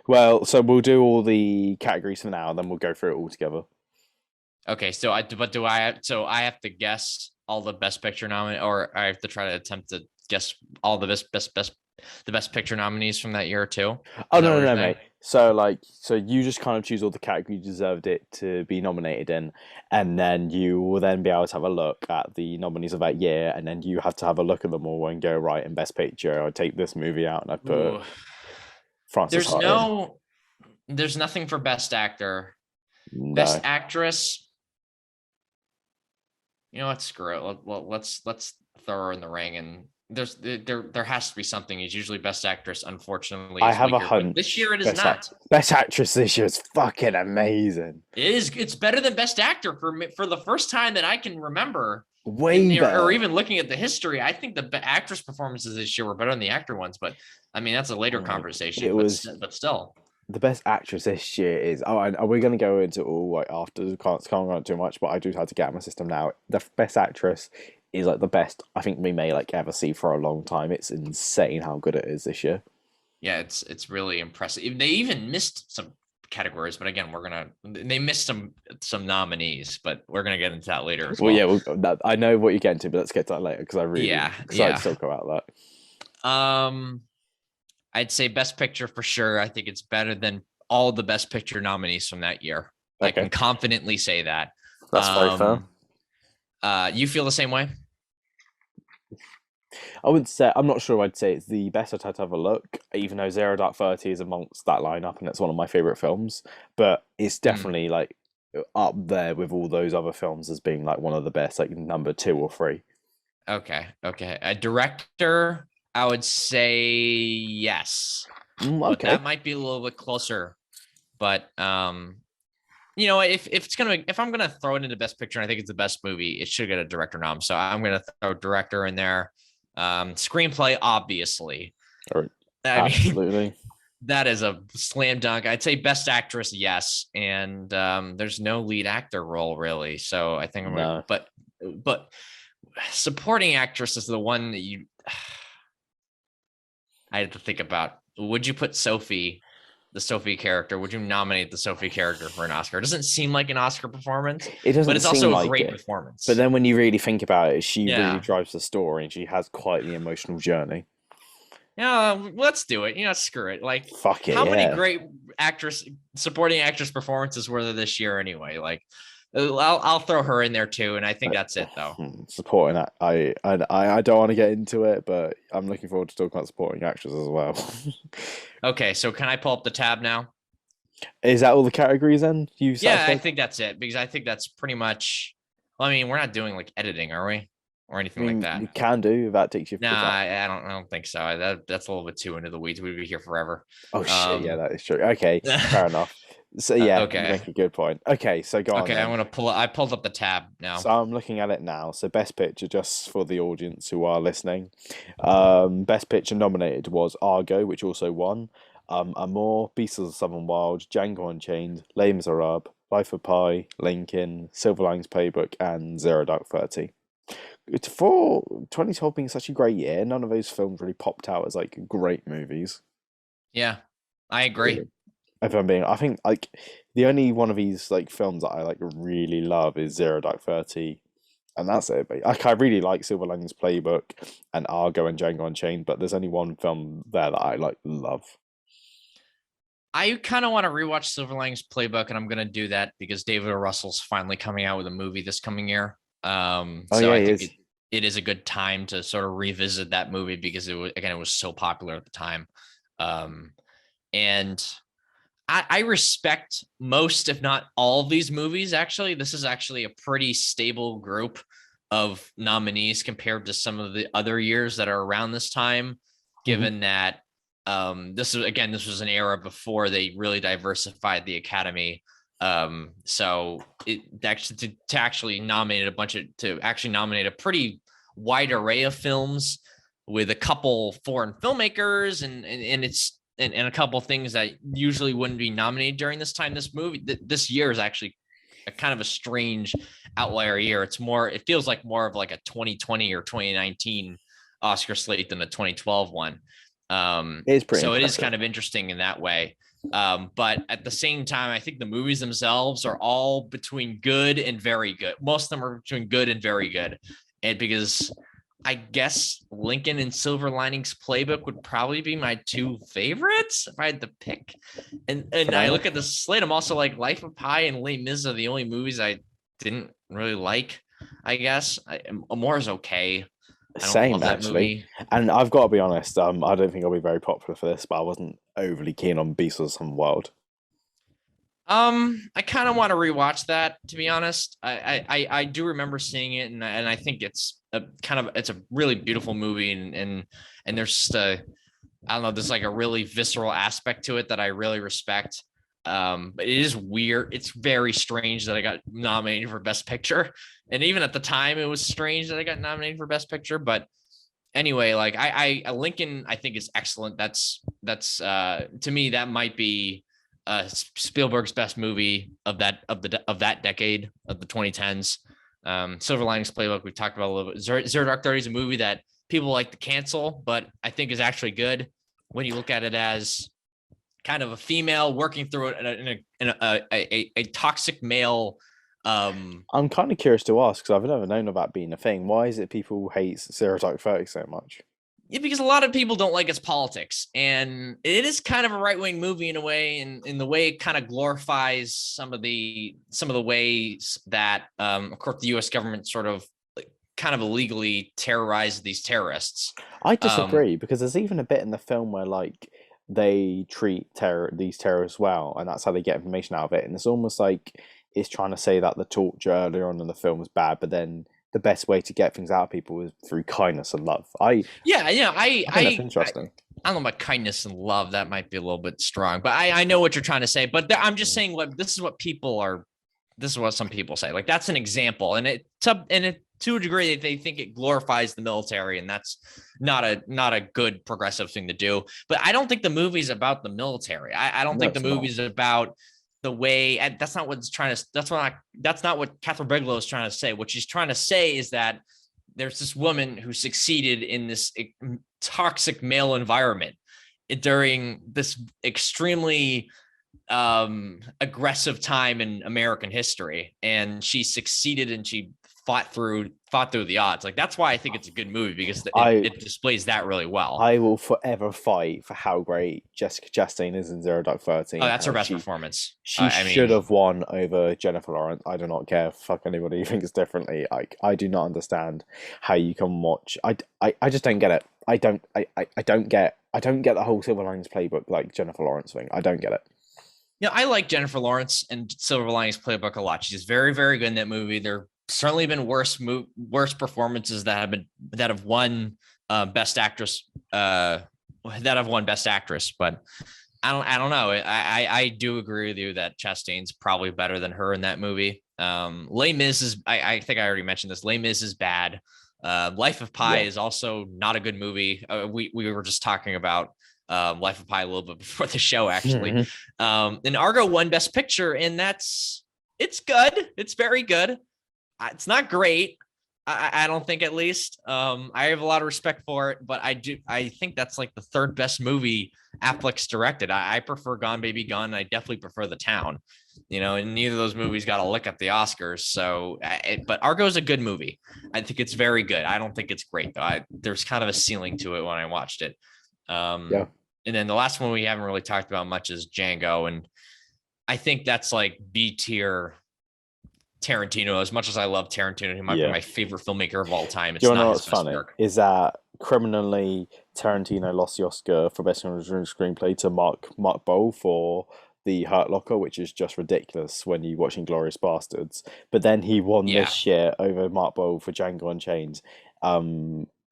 Speaker 1: Well, so we'll do all the categories for now, and then we'll go through it all together.
Speaker 2: Okay. So I have to guess all the best picture nominee, or I have to try to attempt to guess all the best picture nominees from that year too.
Speaker 1: Oh
Speaker 2: Is that what
Speaker 1: no,
Speaker 2: you're
Speaker 1: no, no,
Speaker 2: saying?
Speaker 1: mate. So you just kind of choose all the categories you deserved it to be nominated in, and then you will then be able to have a look at the nominees of that year, and then you have to have a look at them all and go right in Best Picture. I take this movie out and I put
Speaker 2: Ooh.
Speaker 1: Francis
Speaker 2: There's
Speaker 1: Ha in.
Speaker 2: no there's nothing for best actor. Best
Speaker 1: No.
Speaker 2: actress. You know what? Screw it. Let's throw her in the ring, and there has to be something. It's usually best actress. Unfortunately,
Speaker 1: I
Speaker 2: is
Speaker 1: have a
Speaker 2: weaker, but this
Speaker 1: hunch.
Speaker 2: year it is not.
Speaker 1: Best actress this year is fucking amazing.
Speaker 2: It's better than best actor for me for the first time that I can remember.
Speaker 1: Way
Speaker 2: Or
Speaker 1: better.
Speaker 2: even looking at the history, I think the actress performances this year were better than the actor ones. But I mean, that's a later
Speaker 1: It
Speaker 2: conversation.
Speaker 1: was
Speaker 2: But still,
Speaker 1: the best actress this year is. Oh, and we're going to go into all like after. Can't go on too much, but I do have to get out my system now. The best actress is like the best I think we may like ever see for a long time. It's insane how good it is this year.
Speaker 2: yeah, it's really impressive. They even missed some categories, but again, they missed some nominees, but we're gonna get into that later as
Speaker 1: Well,
Speaker 2: well.
Speaker 1: yeah, I know what you're getting to, but let's get to that later because I really excited to talk about that.
Speaker 2: I'd say best picture for sure. I think it's better than all the best picture nominees from that year. I can confidently say that.
Speaker 1: That's very fair.
Speaker 2: You feel the same way?
Speaker 1: I wouldn't say I'm not sure I'd say it's the best. I'd have to have a look, even though Zero Dark 30 is amongst that lineup and it's one of my favorite films. But it's definitely like up there with all those other films as being like one of the best, like number 2 or 3.
Speaker 2: Okay. A director, I would say yes.
Speaker 1: Okay.
Speaker 2: That might be a little bit closer. But you know, if I'm gonna throw it into best picture, and I think it's the best movie, it should get a director nom. So I'm gonna throw director in there. Screenplay, obviously.
Speaker 1: Absolutely.
Speaker 2: That is a slam dunk. I'd say best actress, yes. And there's no lead actor role really. So I think I'm gonna, but supporting actress is the one that I had to think about. Would you put the Sophie character? Would you nominate the Sophie character for an Oscar? It doesn't seem like an Oscar performance.
Speaker 1: It doesn't,
Speaker 2: but it's also a great performance.
Speaker 1: But then when you really think about it, she really drives the story, and she has quite the emotional journey.
Speaker 2: Yeah, let's do it. You know, screw it. Like,
Speaker 1: fuck it.
Speaker 2: How many great supporting actress performances were there this year anyway? Like, I'll throw her in there too, and I think that's it though.
Speaker 1: Supporting that, I don't want to get into it, but I'm looking forward to talking about supporting actors as well.
Speaker 2: Okay, so can I pull up the tab now?
Speaker 1: Is that all the categories then? You
Speaker 2: Yeah, I
Speaker 1: satisfied?
Speaker 2: think that's it because I think that's pretty much. Well, I mean, we're not doing like editing, are we, or
Speaker 1: I
Speaker 2: anything like
Speaker 1: mean,
Speaker 2: that?
Speaker 1: you can do if that takes you.
Speaker 2: Nah,
Speaker 1: If that.
Speaker 2: I don't. I don't think so. That's a little bit too into the weeds. We'd be here forever.
Speaker 1: Oh shit, yeah,
Speaker 2: Um,
Speaker 1: that is true. Okay, fair enough. So yeah, you
Speaker 2: okay,
Speaker 1: make a good point. Okay, so go on
Speaker 2: okay. I'm
Speaker 1: then.
Speaker 2: gonna pull. I pulled up the tab now.
Speaker 1: So I'm looking at it now. So best picture, just for the audience who are listening, best picture nominated was Argo, which also won. Amour, Beasts of the Southern Wild, Django Unchained, Les Miserables, Life of Pi, Lincoln, Silver Linings Playbook, and Zero Dark 30. It's for 2012 being such a great year, none of those films really popped out as like great movies.
Speaker 2: Yeah, I agree.
Speaker 1: Really. If I'm being, I think like the only one of these like films that I like really love is Zero Dark 30, and that's it. But like I really like Silver Linings Playbook and Argo and Django Unchained, but there's only one film there that I like love.
Speaker 2: I kind of want to rewatch Silver Linings Playbook, and I'm gonna do that because David O. Russell's finally coming out with a movie this coming year.
Speaker 1: Oh
Speaker 2: So
Speaker 1: yeah,
Speaker 2: I
Speaker 1: he
Speaker 2: think
Speaker 1: is.
Speaker 2: it is a good time to sort of revisit that movie because it was so popular at the time. Um, and I respect most, if not all, of these movies. Actually, this is actually a pretty stable group of nominees compared to some of the other years that are around this time.
Speaker 1: Mhm.
Speaker 2: Given that this was an era before they really diversified the Academy. So it actually to actually nominate a bunch of to actually nominate a pretty wide array of films with a couple foreign filmmakers and a couple things that usually wouldn't be nominated during this time. This year is actually a kind of a strange outlier year. It feels like more of like a 2020 or 2019 Oscar slate than a 2012 one.
Speaker 1: It is pretty
Speaker 2: So it is
Speaker 1: impressive.
Speaker 2: kind of interesting in that way. But at the same time, I think the movies themselves are all between good and very good. Most of them are between good and very good. And because I guess Lincoln and Silver Linings Playbook would probably be my two favorites if I had to pick. And
Speaker 1: Fair
Speaker 2: I look at
Speaker 1: enough.
Speaker 2: the slate, I'm also like Life of Pi and Les Mis are the only movies I didn't really like. I guess Amore is okay. I don't
Speaker 1: Same
Speaker 2: love that
Speaker 1: actually,
Speaker 2: movie.
Speaker 1: and I've got to be honest. I don't think I'll be very popular for this, but I wasn't overly keen on Beasts of Some Wild.
Speaker 2: I kind of want to rewatch that to be honest. I do remember seeing it, and I think it's a really beautiful movie, and there's just a I don't know, there's like a really visceral aspect to it that I really respect. But it is weird. It's very strange that I got nominated for Best Picture, and even at the time, it was strange that I got nominated for Best Picture. But anyway, like Lincoln, I think is excellent. That's to me that might be Spielberg's best movie of that decade of the 2010s. Silver Linings Playbook we've talked about a little bit. Zero Dark 30 is a movie that people like to cancel, but I think is actually good when you look at it as kind of a female working through it in a toxic male.
Speaker 1: I'm kind of curious to ask because I've never known about being a thing. Why is it people hate Zero Dark 30 so much?
Speaker 2: Yeah, because a lot of people don't like its politics, and it is kind of a right wing movie in a way, and in the way it kind of glorifies some of the ways that, of course, the U.S. government sort of like, kind of illegally terrorized these terrorists.
Speaker 1: I
Speaker 2: Um,
Speaker 1: disagree because there's even a bit in the film where like they treat these terrorists well, and that's how they get information out of it. And it's almost like it's trying to say that the torture earlier on in the film was bad, but then the best way to get things out of people is through kindness and love.
Speaker 2: yeah, yeah,
Speaker 1: I think that's interesting.
Speaker 2: I don't know about kindness and love. That might be a little bit strong, but I know what you're trying to say. But I'm just
Speaker 1: Mm.
Speaker 2: saying what this is what people are. This is what some people say. Like that's an example, and to a degree they think it glorifies the military, and that's not a good progressive thing to do. But I don't think the movie's about the military. I don't
Speaker 1: No,
Speaker 2: think the
Speaker 1: it's not.
Speaker 2: movie's about the way. And that's not what it's trying to. That's not what Catherine Bigelow is trying to say. What she's trying to say is that there's this woman who succeeded in this toxic male environment during this extremely aggressive time in American history, and she succeeded and she fought through the odds. Like that's why I think it's a good movie because
Speaker 1: I
Speaker 2: it displays that really well.
Speaker 1: I will forever fight for how great Jessica Chastain is in Zero Dark Thirty
Speaker 2: Oh,
Speaker 1: and
Speaker 2: that's her
Speaker 1: how
Speaker 2: best performance.
Speaker 1: she
Speaker 2: I
Speaker 1: should
Speaker 2: mean,
Speaker 1: have won over Jennifer Lawrence. I do not care. Fuck anybody who thinks differently. I do not understand how you can watch. I just don't get it. I don't get the whole Silver Linings Playbook like Jennifer Lawrence thing. I don't get it.
Speaker 2: I like Jennifer Lawrence and Silver Linings Playbook a lot. She's very, very good in that movie. There certainly been worse performances that have won Best Actress, that have won Best Actress. But I don't know. I do agree with you that Chastain's probably better than her in that movie. Les Mis is I think I already mentioned this. Les Mis is bad. Life of Pi is also not a good movie. We were just talking about Life of Pi a little bit before the show, actually. And Argo won Best Picture, and it's good. It's very good. It's not great. I don't think, at least. I have a lot of respect for it, but I think that's like the third best movie Affleck's directed. I prefer Gone Baby Gone. I definitely prefer The Town. And neither of those movies got a lick at the Oscars. So, but Argo is a good movie. I think it's very good. I don't think it's great though. There's kind of a ceiling to it when I watched it.
Speaker 1: Yeah.
Speaker 2: And then the last one we haven't really talked about much is Django, and I think that's like B tier Tarantino. As much as I love Tarantino, he might be my favorite filmmaker of all time. It's
Speaker 1: Do you
Speaker 2: not
Speaker 1: know
Speaker 2: his
Speaker 1: what's
Speaker 2: best
Speaker 1: funny?
Speaker 2: work.
Speaker 1: Is that criminally Tarantino lost the Oscar for Best Original Screenplay to Mark Bowl for The Hurt Locker, which is just ridiculous when you're watching Glorious Bastards. But then he won
Speaker 2: Yeah.
Speaker 1: this year over Mark Bowl for Django Unchained.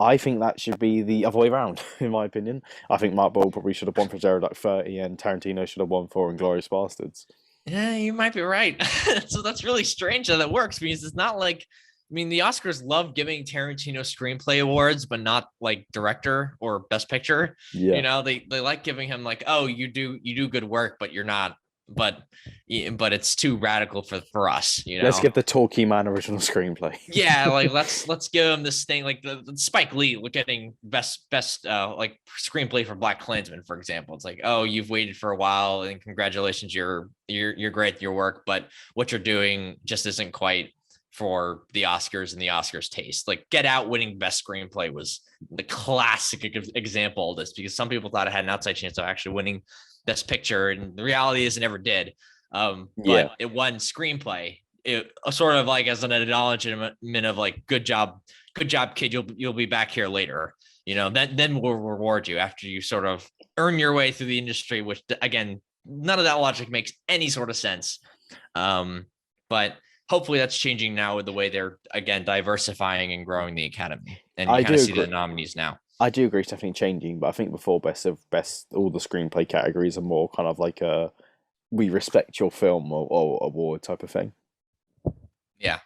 Speaker 1: I think that should be the other way around, in my opinion. I think Mark Bowl probably should have won for Zero Dark 30 and Tarantino should have won for Inglourious Bastards.
Speaker 2: Yeah, you might be right. So that's really strange that it works, because it's not like, the Oscars love giving Tarantino screenplay awards, but not like director or best picture.
Speaker 1: Yeah.
Speaker 2: They like giving him like, oh, you do good work, but you're not, but it's too radical for us.
Speaker 1: Let's give the Talkie Man original screenplay.
Speaker 2: Yeah, like let's give him this thing, like the Spike Lee getting best like screenplay for Black Klansman, for example. It's like, oh, you've waited for a while and congratulations, you're great at your work, but what you're doing just isn't quite for the Oscars and the Oscars taste. Like Get Out winning best screenplay was the classic example of this, because some people thought it had an outside chance of actually winning best picture, and the reality is it never did. But it won screenplay. It sort of like as an acknowledgement of like, good job, kid. You'll be back here later. Then we'll reward you after you sort of earn your way through the industry, which again, none of that logic makes any sort of sense. But hopefully that's changing now with the way they're again diversifying and growing the Academy, and you kind of see the nominees now.
Speaker 1: I do agree, it's definitely changing, but I think before best, all the screenplay categories are more kind of like a we respect your film or award type of thing.
Speaker 2: Yeah,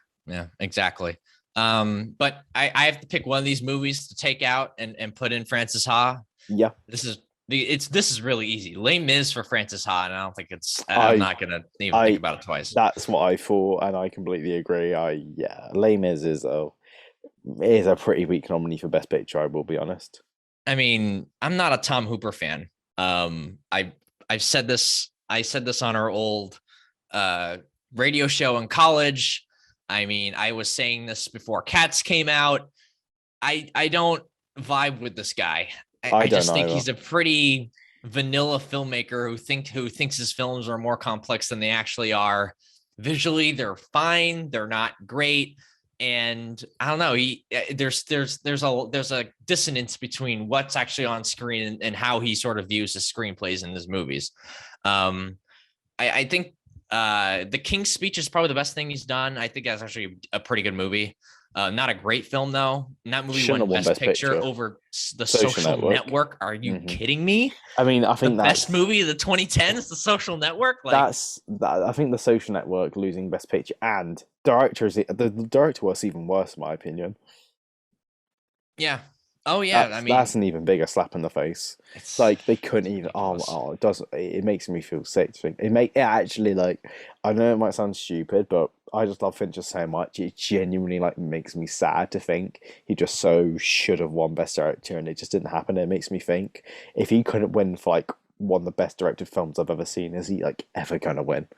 Speaker 2: exactly. But I have to pick one of these movies to take out and put in Frances Ha.
Speaker 1: Yeah.
Speaker 2: This is really easy. Les Mis for Frances Ha, and I don't think I'm not gonna even think about it twice.
Speaker 1: That's what I thought, and I completely agree. Les Mis is a pretty weak nominee for Best Picture, I will be honest.
Speaker 2: I'm not a Tom Hooper fan. I've said this. I said this on our old radio show in college. I was saying this before Cats came out. I don't vibe with this guy. I just think he's a pretty vanilla filmmaker who thinks his films are more complex than they actually are. Visually, they're fine. They're not great. And I don't know. There's a dissonance between what's actually on screen and how he sort of views his screenplays in his movies. I think The King's Speech is probably the best thing he's done. I think that's actually a pretty good movie. Not a great film though. And that movie won Best Picture over The Social Network. Are you kidding me?
Speaker 1: I think
Speaker 2: the best movie of the 2010s, The Social Network.
Speaker 1: I think The Social Network losing Best Picture and the director was even worse in my opinion.
Speaker 2: Yeah. Oh yeah.
Speaker 1: That's an even bigger slap in the face. It's like they couldn't even. It makes me feel sick to think. It actually, like, I know it might sound stupid, but I just love Fincher so much. It genuinely makes me sad to think he just so should have won Best Director and it just didn't happen. It makes me think, if he couldn't win for one of the best directed films I've ever seen, is he ever gonna win?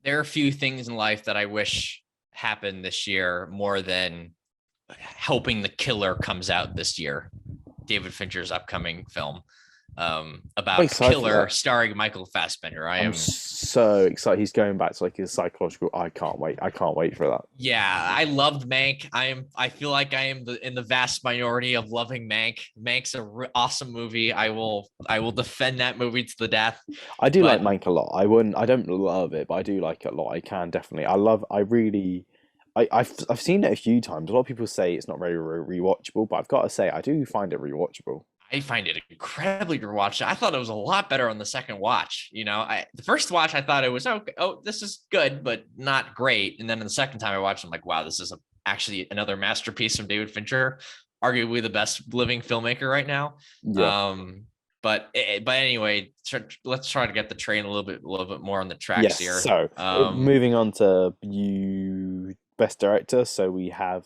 Speaker 2: There are a few things in life that I wish happen this year more than hoping The Killer comes out this year. David Fincher's upcoming film
Speaker 1: I'm
Speaker 2: about the
Speaker 1: excited for
Speaker 2: killer
Speaker 1: that.
Speaker 2: starring Michael Fassbender. I
Speaker 1: I'm
Speaker 2: am.
Speaker 1: so excited. He's going back to like his psychological. I can't wait. I can't wait for that.
Speaker 2: Yeah, I loved Mank. I feel like I am in the vast minority of loving Mank. Mank's awesome movie. I will defend that movie to the death.
Speaker 1: I do like
Speaker 2: But
Speaker 1: Mank a lot. I wouldn't. I don't love it, but I do like it a lot. I can definitely. I love. I really. I've seen it a few times. A lot of people say it's not very rewatchable, but I've got to say I do find it rewatchable.
Speaker 2: I find it incredibly to watch. I thought it was a lot better on the second watch. The first watch I thought it was okay. Oh, this is good, but not great. And then the second time I watched, I'm like, wow, this is actually another masterpiece from David Fincher, arguably the best living filmmaker right now.
Speaker 1: Yeah.
Speaker 2: But anyway, let's try to get the train a little bit more on the tracks
Speaker 1: Yes.
Speaker 2: here.
Speaker 1: So moving on to you, best director. So we have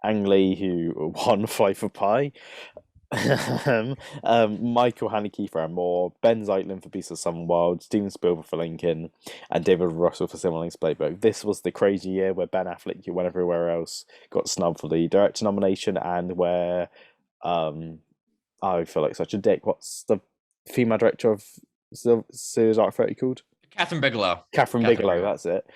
Speaker 1: Ang Lee who won Flight for Pie. Michael Haneke for More, Ben Zeitlin for Beasts of Some Wild, Steven Spielberg for Lincoln, and David Russell for Simulings Playbook. This was the crazy year where Ben Affleck, who went everywhere else, got snubbed for the director nomination, and where I feel like such a dick. What's the female director of Series Art 30 called?
Speaker 2: Catherine Bigelow.
Speaker 1: Catherine Bigelow, that's it.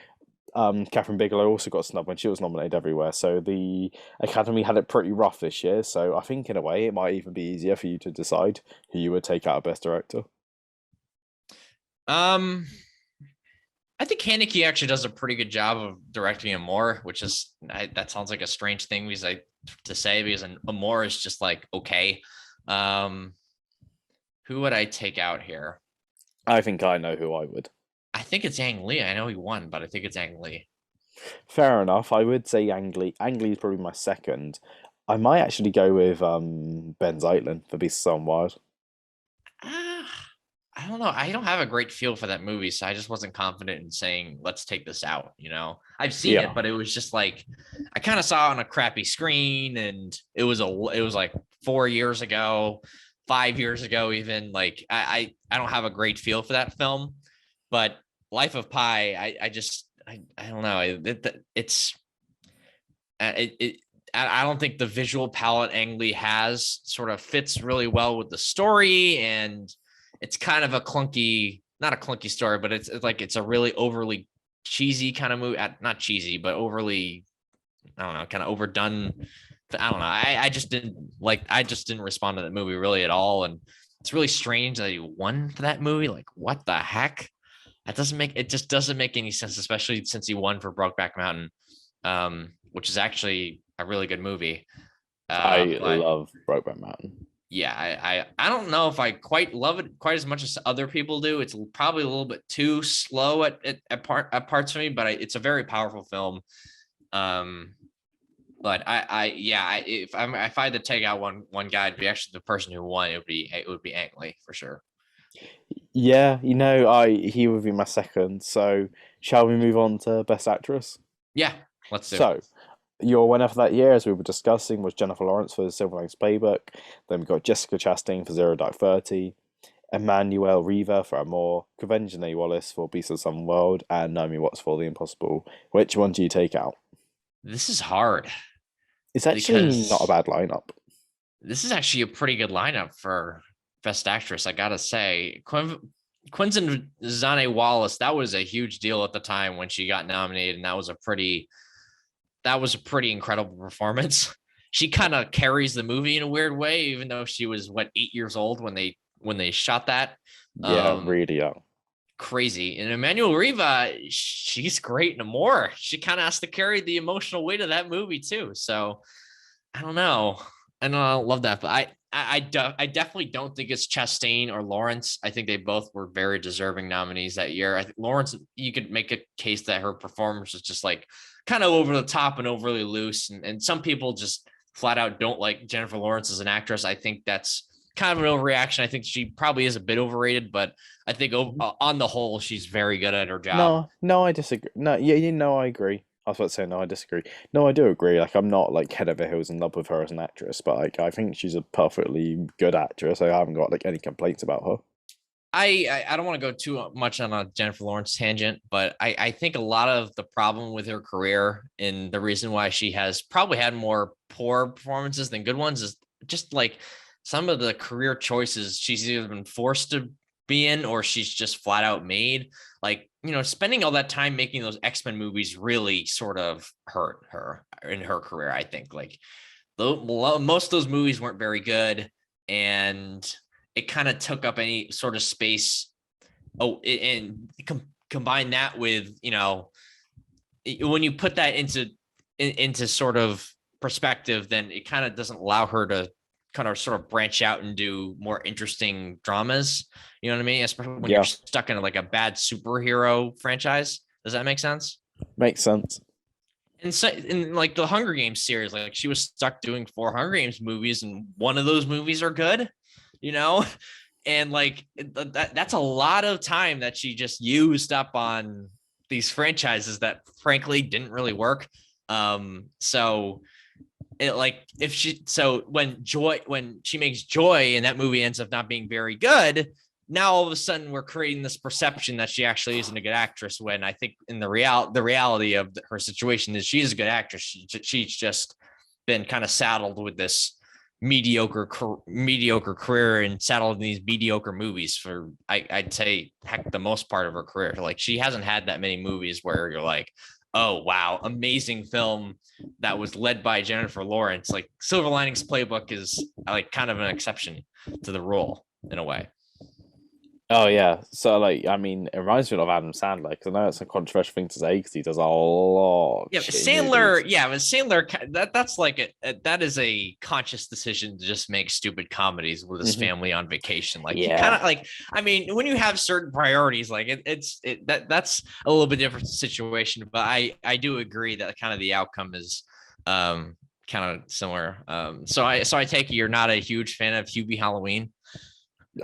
Speaker 1: Catherine Bigelow also got snubbed when she was nominated everywhere. So the Academy had it pretty rough this year. So I think in a way it might even be easier for you to decide who you would take out of Best Director.
Speaker 2: I think Haneke actually does a pretty good job of directing Amore, which is that sounds like a strange thing to say because Amore is just like okay. Who would I take out here?
Speaker 1: I think I know who I would.
Speaker 2: I think it's Ang Lee. I know he won, but I think it's Ang Lee.
Speaker 1: Fair enough. I would say Ang Lee. Ang Lee is probably my second. I might actually go with Ben Zeitlin for Beasts of Some Wild.
Speaker 2: I don't know. I don't have a great feel for that movie, so I just wasn't confident in saying let's take this out. I've seen it, but it was just like I kind of saw it on a crappy screen, and it was like 4 years ago, 5 years ago, even. Like I don't have a great feel for that film, but Life of Pi, I don't know. I don't think the visual palette Ang Lee has sort of fits really well with the story, and it's kind of not a clunky story, but it's like it's a really overly cheesy kind of movie. Not cheesy, but overly, I don't know, kind of overdone. I don't know. I just didn't respond to that movie really at all, and it's really strange that he won for that movie. Like, what the heck? It just doesn't make any sense, especially since he won for Brokeback Mountain, which is actually a really good movie.
Speaker 1: I love Brokeback Mountain.
Speaker 2: Yeah, I don't know if I quite love it quite as much as other people do. It's probably a little bit too slow at parts for me, but it's a very powerful film. But if I had to take out one guy, it'd be actually the person who won. It would be Ang Lee for sure.
Speaker 1: Yeah, he would be my second. So shall we move on to Best Actress?
Speaker 2: Yeah, let's do.
Speaker 1: So your winner for that year, as we were discussing, was Jennifer Lawrence for Silver Linings Playbook. Then we got Jessica Chastain for Zero Dark 30, Emmanuel Riva for Amour, Quvenzhané Wallis for Beasts of Some World, and Naomi Watts for The Impossible. Which one do you take out?
Speaker 2: This is hard.
Speaker 1: It's actually not a bad lineup.
Speaker 2: This is actually a pretty good lineup for Best Actress, I gotta say. Quvenzhané Wallis, that was a huge deal at the time when she got nominated, and that was a pretty incredible performance. She kind of carries the movie in a weird way, even though she was 8 years old when they shot that.
Speaker 1: Yeah, really young.
Speaker 2: Crazy. And Emmanuel Riva, she's great in Amour. She kind of has to carry the emotional weight of that movie too. So I don't know. I don't love that, but I definitely don't think it's Chastain or Lawrence. I think they both were very deserving nominees that year. I think Lawrence, you could make a case that her performance was just like kind of over the top and overly loose. And some people just flat out don't like Jennifer Lawrence as an actress. I think that's kind of an overreaction. I think she probably is a bit overrated, but I think on the whole, she's very good at her job.
Speaker 1: No, I disagree. No, yeah, I agree. I was about to say no, I disagree. No, I do agree. Like, I'm not like head over heels in love with her as an actress, but like, I think she's a perfectly good actress. I haven't got like any complaints about her.
Speaker 2: I don't want to go too much on a Jennifer Lawrence tangent, but I think a lot of the problem with her career and the reason why she has probably had more poor performances than good ones is just like some of the career choices she's either been forced to be in or she's just flat out made. Like, spending all that time making those X-Men movies really sort of hurt her in her career, I think. Like, most of those movies weren't very good, and it kind of took up any sort of space. Oh, and combine that with, when you put that into sort of perspective, then it kind of doesn't allow her to kind of sort of branch out and do more interesting dramas. You know what I mean? Especially when you're
Speaker 1: Yeah,
Speaker 2: stuck in like a bad superhero franchise. Does that make sense?
Speaker 1: makes sense.
Speaker 2: And so, in like the Hunger Games series, like she was stuck doing 4 Hunger Games movies, and one of those movies are good, you know, and like that's a lot of time that she just used up on these franchises that frankly didn't really work. So it like if she so when she makes Joy and that movie ends up not being very good, now all of a sudden we're creating this perception that she actually isn't a good actress, when I think in the reality of her situation is she's a good actress. She's just been kind of saddled with this mediocre career and saddled in these mediocre movies for I'd say heck the most part of her career. Like, she hasn't had that many movies where you're like, oh wow, amazing film that was led by Jennifer Lawrence. Like, Silver Linings Playbook is like kind of an exception to the rule in a way.
Speaker 1: Oh yeah, so like I mean, it reminds me of Adam Sandler because I know it's a controversial thing to say because he does a lot of
Speaker 2: Yeah,
Speaker 1: shitty
Speaker 2: Sandler.
Speaker 1: movies.
Speaker 2: Yeah, but Sandler. That's like that is a conscious decision to just make stupid comedies with his
Speaker 1: Hmm.
Speaker 2: family on vacation. Like, he kind
Speaker 1: Yeah,
Speaker 2: of like. I mean, when you have certain priorities, like that's a little bit different situation. But I do agree that kind of the outcome is kind of similar. So I take it you're not a huge fan of Hubie Halloween.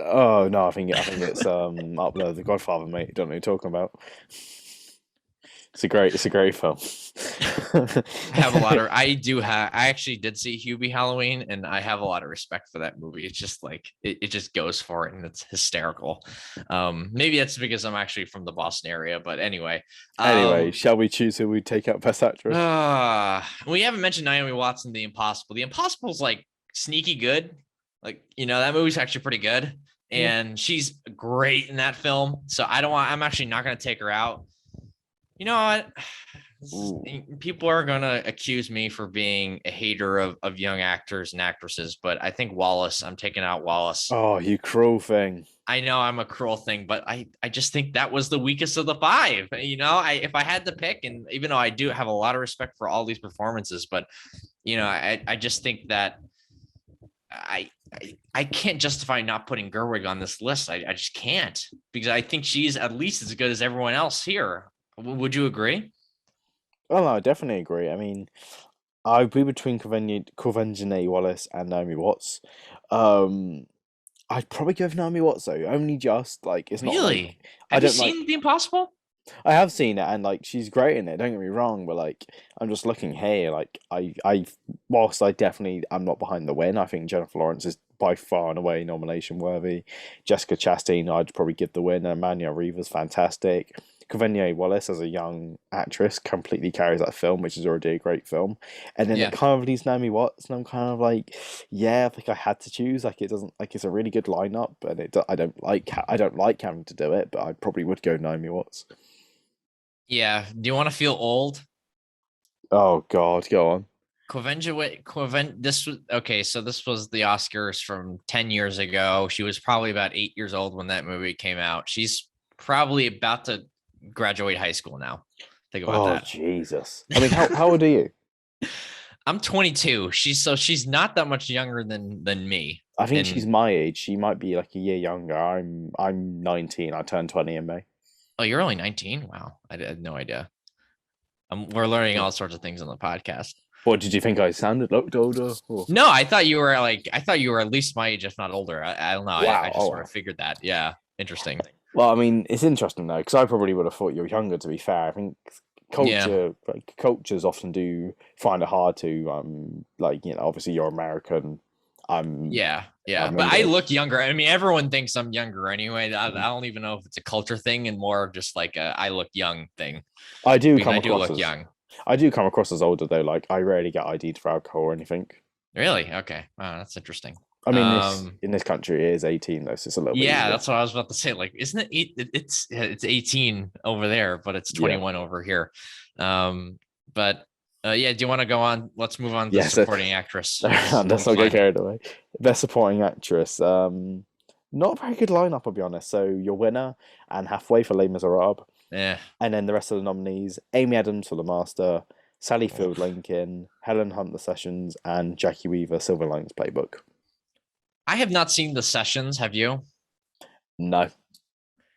Speaker 1: oh no, I think it's up there, The Godfather, mate. Don't know what you're talking about. It's a great film.
Speaker 2: Have a lot of I actually did see Hubie Halloween, and I have a lot of respect for that movie. It's just like it just goes for it, and it's hysterical. Maybe that's because I'm actually from the Boston area, but anyway.
Speaker 1: Anyway, shall we choose who we take out Best Actress?
Speaker 2: We haven't mentioned Naomi Watson, The Impossible. The Impossible's like sneaky good. Like, that movie's actually pretty good,
Speaker 1: Yeah.
Speaker 2: and she's great in that film. So I'm actually not gonna take her out. You know what?
Speaker 1: Ooh.
Speaker 2: People are gonna accuse me for being a hater of young actors and actresses, but I think Wallace. I'm taking out Wallace.
Speaker 1: Oh, you cruel thing.
Speaker 2: I know I'm a cruel thing, but I just think that was the weakest of the 5. If I had to pick, and even though I do have a lot of respect for all these performances, but I just think that I can't justify not putting Gerwig on this list. I just can't, because I think she's at least as good as everyone else here. Would you agree?
Speaker 1: Well, no, I definitely agree. I mean, I'd be between Quvenzhané Wallace and Naomi Watts. Um, I'd probably go with Naomi Watts though. Only just like it's not like
Speaker 2: Really?
Speaker 1: I
Speaker 2: Have you
Speaker 1: don't like.
Speaker 2: seen The Impossible?
Speaker 1: I have seen it and like she's great in it. Don't get me wrong, but like I'm just looking here. Like whilst I definitely am not behind the win, I think Jennifer Lawrence is by far and away nomination worthy. Jessica Chastain, I'd probably give the win. Emmanuel Riva's fantastic. Cavenia Wallace as a young actress completely carries that film, which is already a great film. And then it
Speaker 2: Yeah.
Speaker 1: kind of leaves Naomi Watts, and I'm kind of like, yeah, I think I had to choose. Like it doesn't like it's a really good lineup, and I don't like having to do it, but I probably would go Naomi Watts.
Speaker 2: Yeah. Do you want to feel old?
Speaker 1: Oh God, go on.
Speaker 2: This was okay. So this was the Oscars from 10 years ago. She was probably about 8 years old when that movie came out. She's probably about to graduate high school now. Think about
Speaker 1: Oh
Speaker 2: that.
Speaker 1: Jesus. I mean, how old are you?
Speaker 2: I'm 22. She's not that much younger than me.
Speaker 1: I think she's
Speaker 2: And
Speaker 1: my age. She might be like a year younger. I'm 19. I turned 20 in May.
Speaker 2: oh, you're only 19. Wow, I had no idea. We're learning
Speaker 1: Yeah.
Speaker 2: all sorts of things on the podcast.
Speaker 1: What did you think I sounded? Looked older? Or...
Speaker 2: No, I thought you were at least my age, if not older. I don't know. I
Speaker 1: Wow.
Speaker 2: just
Speaker 1: Oh
Speaker 2: sort
Speaker 1: wow.
Speaker 2: of figured that. Yeah, interesting.
Speaker 1: Well, I mean, it's interesting though, because I probably would have thought you were younger. To be fair, I think
Speaker 2: Yeah,
Speaker 1: cultures often do find it hard to like obviously you're American. I'm
Speaker 2: Yeah.
Speaker 1: I'm
Speaker 2: But I
Speaker 1: into it.
Speaker 2: look younger. I mean, everyone thinks I'm younger anyway. I don't even know if it's a culture thing and more of just like a I look young thing
Speaker 1: I do
Speaker 2: because
Speaker 1: come
Speaker 2: I do
Speaker 1: across
Speaker 2: look
Speaker 1: as
Speaker 2: young.
Speaker 1: I do come across as older though. Like I rarely get ID'd for alcohol or anything.
Speaker 2: Really? Okay. Wow, that's interesting.
Speaker 1: I mean, this
Speaker 2: Um,
Speaker 1: in this country it is 18 though, so it's a little bit
Speaker 2: yeah,
Speaker 1: easier.
Speaker 2: that's what I was about to say. Like, isn't it it's 18 over there, but it's
Speaker 1: Yeah,
Speaker 2: 21 over here. But yeah, do you want to go on? Let's move on to
Speaker 1: yeah. So
Speaker 2: supporting actress.
Speaker 1: let's
Speaker 2: I'm
Speaker 1: not get
Speaker 2: fine.
Speaker 1: carried away. Best supporting actress. Not a very good lineup, I'll be honest. So your winner, Anne Hathaway for Les Miserables,
Speaker 2: Yeah.
Speaker 1: and then the rest of the nominees: Amy Adams for The Master, Sally Field
Speaker 2: Oof.
Speaker 1: Lincoln, Helen Hunt The Sessions, and Jackie Weaver Silver Linings Playbook.
Speaker 2: I have not seen the sessions. Have you?
Speaker 1: No.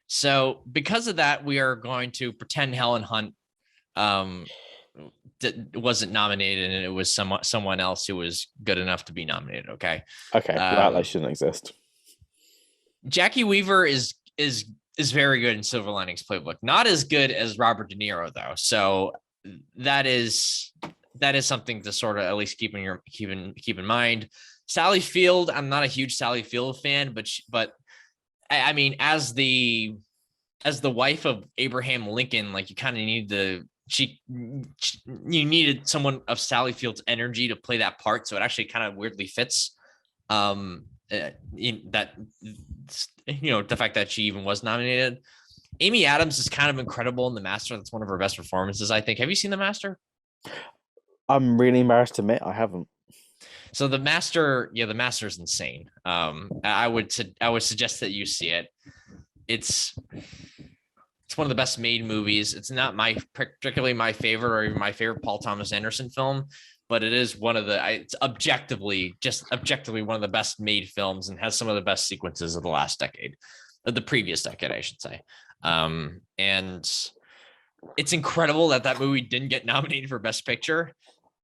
Speaker 2: So because of that, we are going to pretend Helen Hunt um wasn't nominated and it was someone else who was good enough to be nominated. Okay.
Speaker 1: Okay, well that
Speaker 2: Um,
Speaker 1: shouldn't exist.
Speaker 2: Jackie Weaver is very good in Silver Linings Playbook. Not as good as Robert De Niro though. So that is something to sort of at least keep in mind. Sally Field, I'm not a huge Sally Field fan, but I mean, as the wife of Abraham Lincoln, like you kind of need you needed someone of Sally Field's energy to play that part, so it actually kind of weirdly fits. That the fact that she even was nominated. Amy Adams is kind of incredible in The Master. That's one of her best performances, I think. Have you seen The Master?
Speaker 1: I'm really embarrassed to admit I haven't.
Speaker 2: So The Master, yeah, The Master is insane. I would suggest that you see it. It's one of the best made movies. It's not particularly my favorite or even my favorite Paul Thomas Anderson film, but it is one of it's objectively one of the best made films and has some of the best sequences of the last decade, of the previous decade, I should say. And it's incredible that movie didn't get nominated for Best Picture.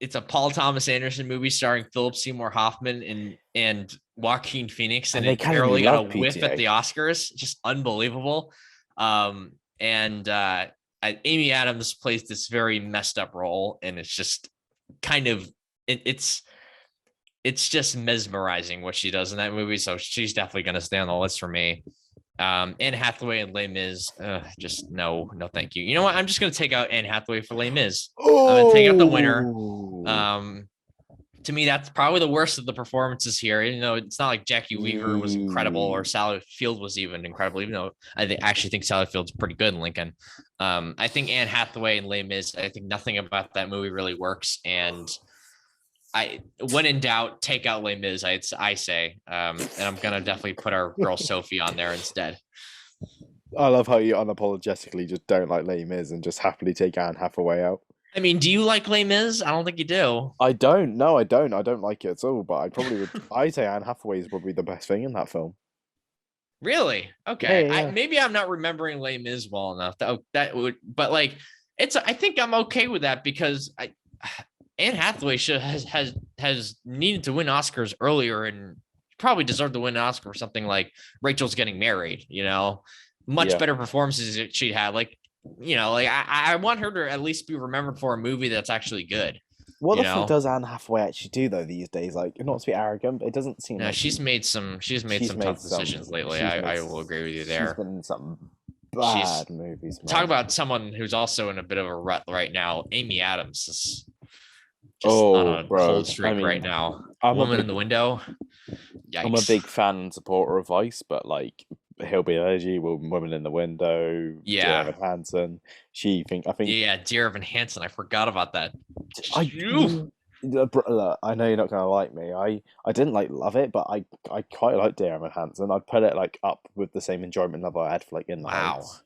Speaker 2: It's a Paul Thomas Anderson movie starring Philip Seymour Hoffman and Joaquin Phoenix, and
Speaker 1: And they
Speaker 2: it
Speaker 1: calling
Speaker 2: barely
Speaker 1: me
Speaker 2: got a
Speaker 1: love
Speaker 2: whiff at
Speaker 1: PTA.
Speaker 2: the Oscars. Just unbelievable. And Amy Adams plays this very messed up role, and it's just kind of it's just mesmerizing what she does in that movie. So she's definitely going to stay on the list for me. Anne Hathaway and Les Mis, just no, thank you. You know what? I'm just going to take out Anne Hathaway for Les Mis. I'm going to take out the winner.
Speaker 1: Oh,
Speaker 2: To me, that's probably the worst of the performances here. You know, it's not like Jackie Weaver was incredible or Sally Field was even incredible, even though actually think Sally Field's pretty good in Lincoln. I think Anne Hathaway and Les Mis, I think nothing about that movie really works. And when in doubt, take out Les Mis, I say. And I'm going to definitely put our girl Sophie on there instead.
Speaker 1: I love how you unapologetically just don't like Les Mis and just happily take Anne Hathaway out.
Speaker 2: I mean, do you like Les Mis? I don't think you do.
Speaker 1: I don't. No, I don't. I don't like it at all. But I probably would. I'd say Anne Hathaway is probably the best thing in that film.
Speaker 2: Really?
Speaker 1: Yeah,
Speaker 2: Okay.
Speaker 1: yeah, yeah.
Speaker 2: Maybe I'm not remembering Les Mis well enough. That would, but like, I think I'm okay with that because Anne Hathaway has needed to win Oscars earlier and probably deserved to win an Oscar for something like Rachel's Getting Married. Much
Speaker 1: Yeah.
Speaker 2: better performances that she'd had. Like, like I want her to at least be remembered for a movie that's actually good.
Speaker 1: What
Speaker 2: You
Speaker 1: the fuck
Speaker 2: know,
Speaker 1: does Anne Hathaway actually do though these days? Like, not to be arrogant, but it doesn't seem
Speaker 2: no,
Speaker 1: like
Speaker 2: she's made some
Speaker 1: she's made
Speaker 2: tough
Speaker 1: some.
Speaker 2: decisions lately.
Speaker 1: She's made.
Speaker 2: I will agree with you
Speaker 1: She's
Speaker 2: there.
Speaker 1: been in some
Speaker 2: She's
Speaker 1: bad movies,
Speaker 2: talk
Speaker 1: man.
Speaker 2: about someone who's also in a bit of a rut right now. Amy Adams is just on
Speaker 1: Oh,
Speaker 2: a
Speaker 1: bro.
Speaker 2: cold
Speaker 1: I
Speaker 2: streak right
Speaker 1: mean,
Speaker 2: now.
Speaker 1: I'm a
Speaker 2: Woman in
Speaker 1: big
Speaker 2: the Window.
Speaker 1: I'm a
Speaker 2: Yikes.
Speaker 1: big fan and supporter of Vice, but like He'll Be Elegy, Woman in the Window, Dear
Speaker 2: Yeah.
Speaker 1: Evan Hansen. I think
Speaker 2: Yeah. Dear Evan Hansen. I forgot about that.
Speaker 1: I look, I know you're not gonna like me. I didn't like love it, but I quite like Dear Evan Hansen. I'd put it like up with the same enjoyment level I had for like In the
Speaker 2: Wow.
Speaker 1: Heights. Like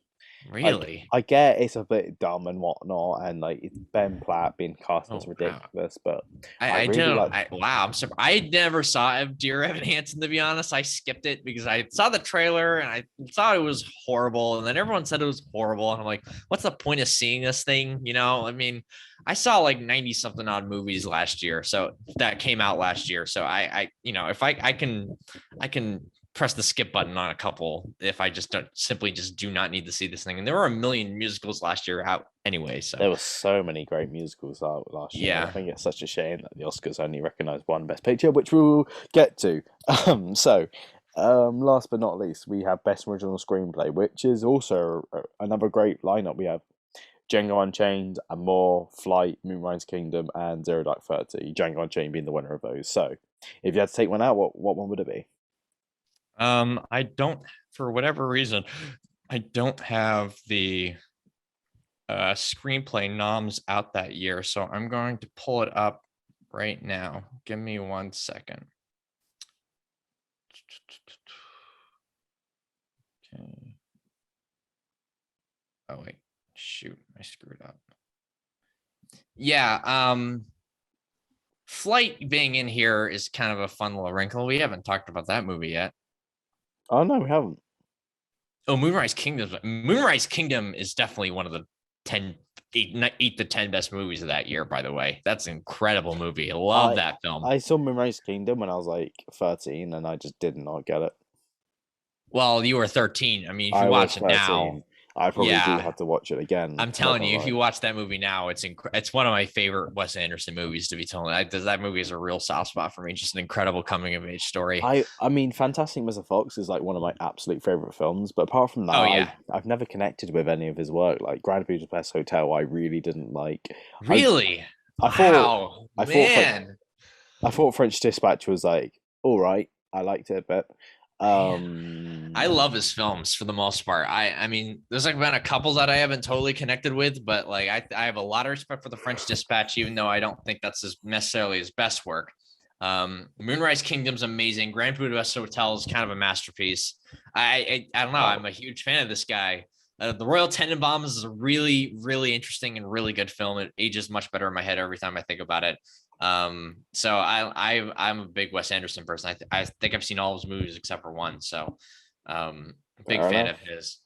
Speaker 2: Really?
Speaker 1: I get it's a bit dumb and whatnot, and like it's Ben Platt being cast
Speaker 2: Oh,
Speaker 1: as
Speaker 2: wow.
Speaker 1: ridiculous, but I
Speaker 2: I
Speaker 1: really
Speaker 2: don't.
Speaker 1: like.
Speaker 2: Wow. I'm surprised. I never saw Dear Evan Hansen, to be honest. I skipped it because I saw the trailer and I thought it was horrible. And then everyone said it was horrible. And I'm like, what's the point of seeing this thing? I mean, I saw like 90 something odd movies last year. So that came out last year. So if I can press the skip button on a couple if I just don't simply just do not need to see this thing. And there were a million musicals last year out anyway. So
Speaker 1: There were so many great musicals out last year, and I
Speaker 2: yeah.
Speaker 1: think it's such a shame that the Oscars only recognise one Best Picture, which we'll get to. Last but not least, we have Best Original Screenplay, which is also another great lineup. We have Django Unchained, Amour, Flight, Moonrise Kingdom, and Zero Dark Thirty. Django Unchained being the winner of those. So, if you had to take one out, what one would it be?
Speaker 2: I don't, for whatever reason, I don't have the screenplay noms out that year. So I'm going to pull it up right now. Give me 1 second. Okay. Oh wait, shoot, I screwed up. Yeah, Flight being in here is kind of a fun little wrinkle. We haven't talked about that movie yet.
Speaker 1: Oh no, we haven't.
Speaker 2: Oh, Moonrise Kingdom. Moonrise Kingdom is definitely one of the 8 to 10 best movies of that year, by the way. That's an incredible movie. I love that film.
Speaker 1: I saw Moonrise Kingdom when I was like 13, and I just did not get it.
Speaker 2: Well, you were 13. I mean, if
Speaker 1: I
Speaker 2: you
Speaker 1: was
Speaker 2: watch it
Speaker 1: 13.
Speaker 2: now,
Speaker 1: I probably do
Speaker 2: yeah,
Speaker 1: have to watch it again.
Speaker 2: I'm telling you, if you watch that movie now, it's one of my favorite Wes Anderson movies. To be telling, that movie is a real soft spot for me. Just an incredible coming of age story.
Speaker 1: I mean, Fantastic Mr. Fox is like one of my absolute favorite films. But apart from that,
Speaker 2: Oh yeah,
Speaker 1: I've never connected with any of his work. Like Grand Budapest Hotel, I really didn't like.
Speaker 2: really?
Speaker 1: I
Speaker 2: Wow,
Speaker 1: I
Speaker 2: man.
Speaker 1: I thought French Dispatch was like all right. I liked it a bit.
Speaker 2: I love his films for the most part. I mean, there's like been a couple that I haven't totally connected with, but like I have a lot of respect for the French Dispatch, even though I don't think that's necessarily his best work. Moonrise Kingdom's amazing. Grand Budapest Hotel is kind of a masterpiece. I don't know. I'm a huge fan of this guy. The Royal Tenenbaums is a really, really interesting and really good film. It ages much better in my head every time I think about it. So I'm a big Wes Anderson person. I think I've seen all his movies except for one. So big fan of his.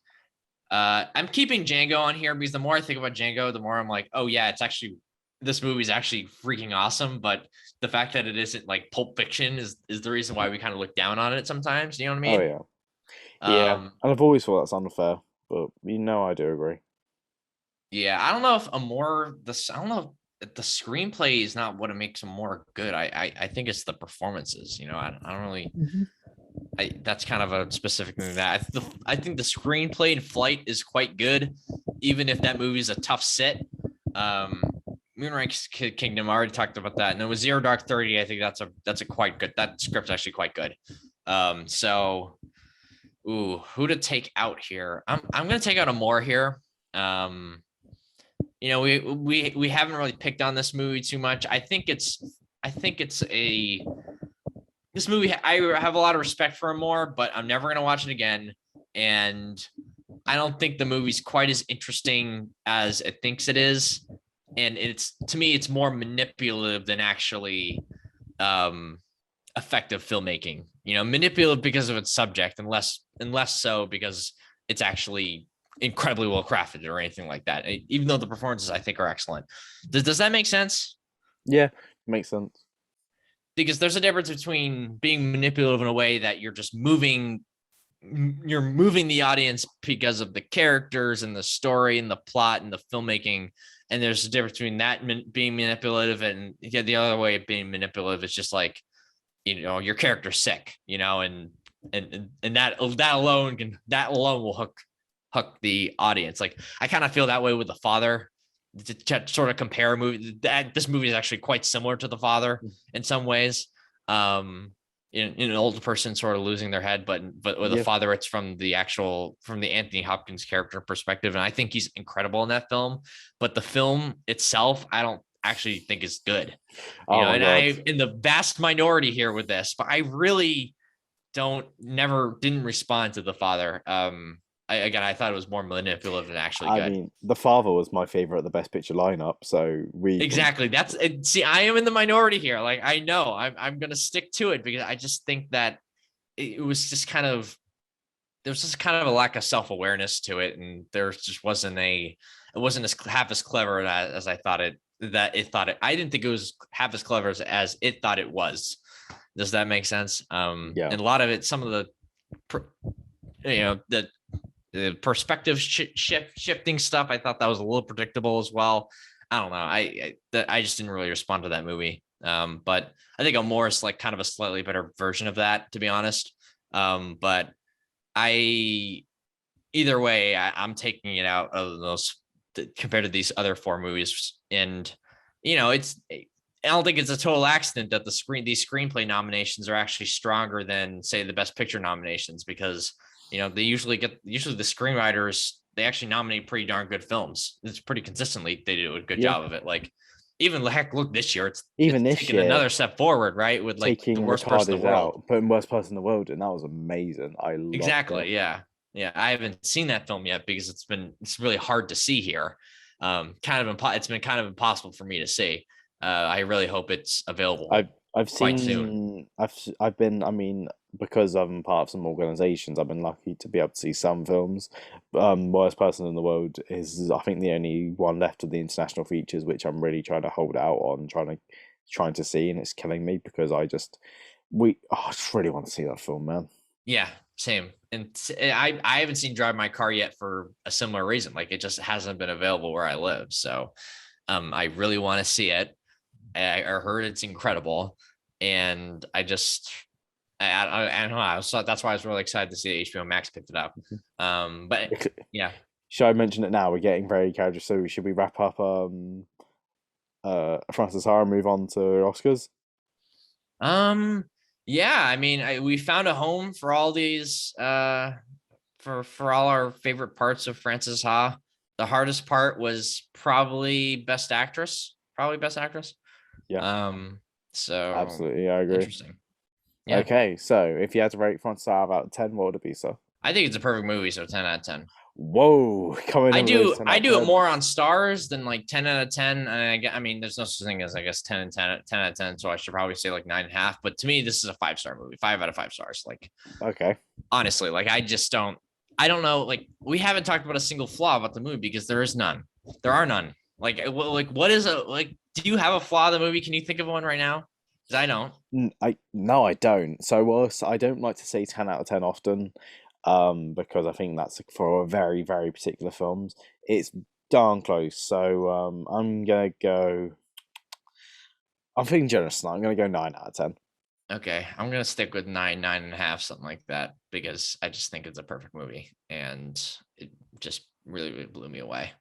Speaker 2: I'm keeping Django on here because the more I think about Django, the more I'm like, oh yeah, this movie is actually freaking awesome. But the fact that it isn't like Pulp Fiction is the reason why we kind of look down on it sometimes. You know what I mean?
Speaker 1: Oh yeah, and I've always thought that's unfair, but I do agree.
Speaker 2: Yeah, I don't know if I don't know if the screenplay is not what it makes him more good. I think it's the performances. I don't really. That's kind of a specific thing that I think the screenplay in Flight is quite good, even if that movie is a tough sit. Moonrise Kingdom, I already talked about that, and then with Zero Dark 30, I think that's a quite good. That script's actually quite good. So, who to take out here? I'm gonna take out Amour here. We haven't really picked on this movie too much. I think it's this movie. I have a lot of respect for Amour, but I'm never gonna watch it again. And I don't think the movie's quite as interesting as it thinks it is. And to me, it's more manipulative than actually effective filmmaking. Manipulative because of its subject, and less so because it's actually incredibly well crafted or anything like that. Even though the performances I think are excellent. Does that make sense?
Speaker 1: Yeah, makes sense.
Speaker 2: Because there's a difference between being manipulative in a way that you're moving the audience because of the characters and the story and the plot and the filmmaking. And there's a difference between that being manipulative and the other way of being manipulative. It's just like, your character's sick, and that alone will hook the audience. Like I kind of feel that way with The Father. To sort of compare a movie, this movie is actually quite similar to The Father in some ways. In an older person sort of losing their head, but with The Father, it's from the Anthony Hopkins character perspective, and I think he's incredible in that film. But the film itself, I don't actually think is good. I'm in the vast minority here with this, but I really didn't respond to The Father. I thought it was more manipulative than actually good.
Speaker 1: I mean, The Father was my favorite of the Best Picture lineup, so
Speaker 2: exactly. See, I am in the minority here. Like I know I'm gonna stick to it because I just think that it was just kind of there was just kind of a lack of self-awareness to it, and there just wasn't it wasn't half as clever as I thought it. I didn't think it was half as clever as it thought it was. Does that make sense?
Speaker 1: Yeah.
Speaker 2: And a lot of it, some of the the perspective shifting stuff. I thought that was a little predictable as well. I don't know. I just didn't really respond to that movie. But I think Amore is like kind of a slightly better version of that, to be honest. But I either way, I'm taking it out of those compared to these other four movies. And it's I don't think it's a total accident that these screenplay nominations are actually stronger than say the Best Picture nominations, because they usually the screenwriters, they actually nominate pretty darn good films. It's pretty consistently they do a good
Speaker 1: Yeah.
Speaker 2: job of it. Like even heck, look this year, it's
Speaker 1: This
Speaker 2: taken
Speaker 1: year,
Speaker 2: another step forward, right? With like the
Speaker 1: taking
Speaker 2: worst person in the world.
Speaker 1: out, putting worst person in the world, and that was amazing. I loved
Speaker 2: Exactly.
Speaker 1: it.
Speaker 2: Yeah. Yeah. I haven't seen that film yet because it's really hard to see here. It's been kind of impossible for me to see. I really hope it's available
Speaker 1: I've
Speaker 2: quite
Speaker 1: seen
Speaker 2: soon.
Speaker 1: I've been, I mean, because I'm part of some organizations, I've been lucky to be able to see some films. Worst Person in the World is, I think, the only one left of the international features which I'm really trying to hold out on, trying to see, and it's killing me because I just really want to see that film, man.
Speaker 2: Yeah, same. And I haven't seen Drive My Car yet for a similar reason. Like it just hasn't been available where I live. So I really want to see it. I heard it's incredible, and I don't know. So that's why I was really excited to see that HBO Max picked it up. But yeah.
Speaker 1: Should I mention it now? We're getting very carried. So should we wrap up Francis Ha and move on to Oscars?
Speaker 2: Um, yeah, I mean, we found a home for all these for all our favorite parts of Frances Ha. The hardest part was probably best actress,
Speaker 1: Yeah,
Speaker 2: so
Speaker 1: absolutely, I agree.
Speaker 2: interesting. Yeah.
Speaker 1: Okay, so if you had to rate Francis Ha out of 10, what would it be, sir?
Speaker 2: I think it's a perfect movie, so 10 out of 10.
Speaker 1: Whoa, coming
Speaker 2: I
Speaker 1: in with those
Speaker 2: do
Speaker 1: 10
Speaker 2: I
Speaker 1: out of
Speaker 2: do it more
Speaker 1: 10s.
Speaker 2: on stars than like 10 out of 10. And I mean, there's no such thing as I guess 10 and 10 out of 10. So I should probably say like 9.5. But to me, this is a 5-star movie, 5 out of 5 stars. Like
Speaker 1: Okay.
Speaker 2: honestly, like I don't know. Like we haven't talked about a single flaw about the movie because there is none. There are none. What is do you have a flaw in the movie? Can you think of one right now? Because I don't.
Speaker 1: I no, I don't. So, I don't like to say 10 out of 10 often, because I think that's for a very, very particular films. It's darn close. So, I'm feeling generous now. I'm gonna go 9 out of 10.
Speaker 2: Okay, I'm gonna stick with 9.5, something like that, because I just think it's a perfect movie and it just really blew me away.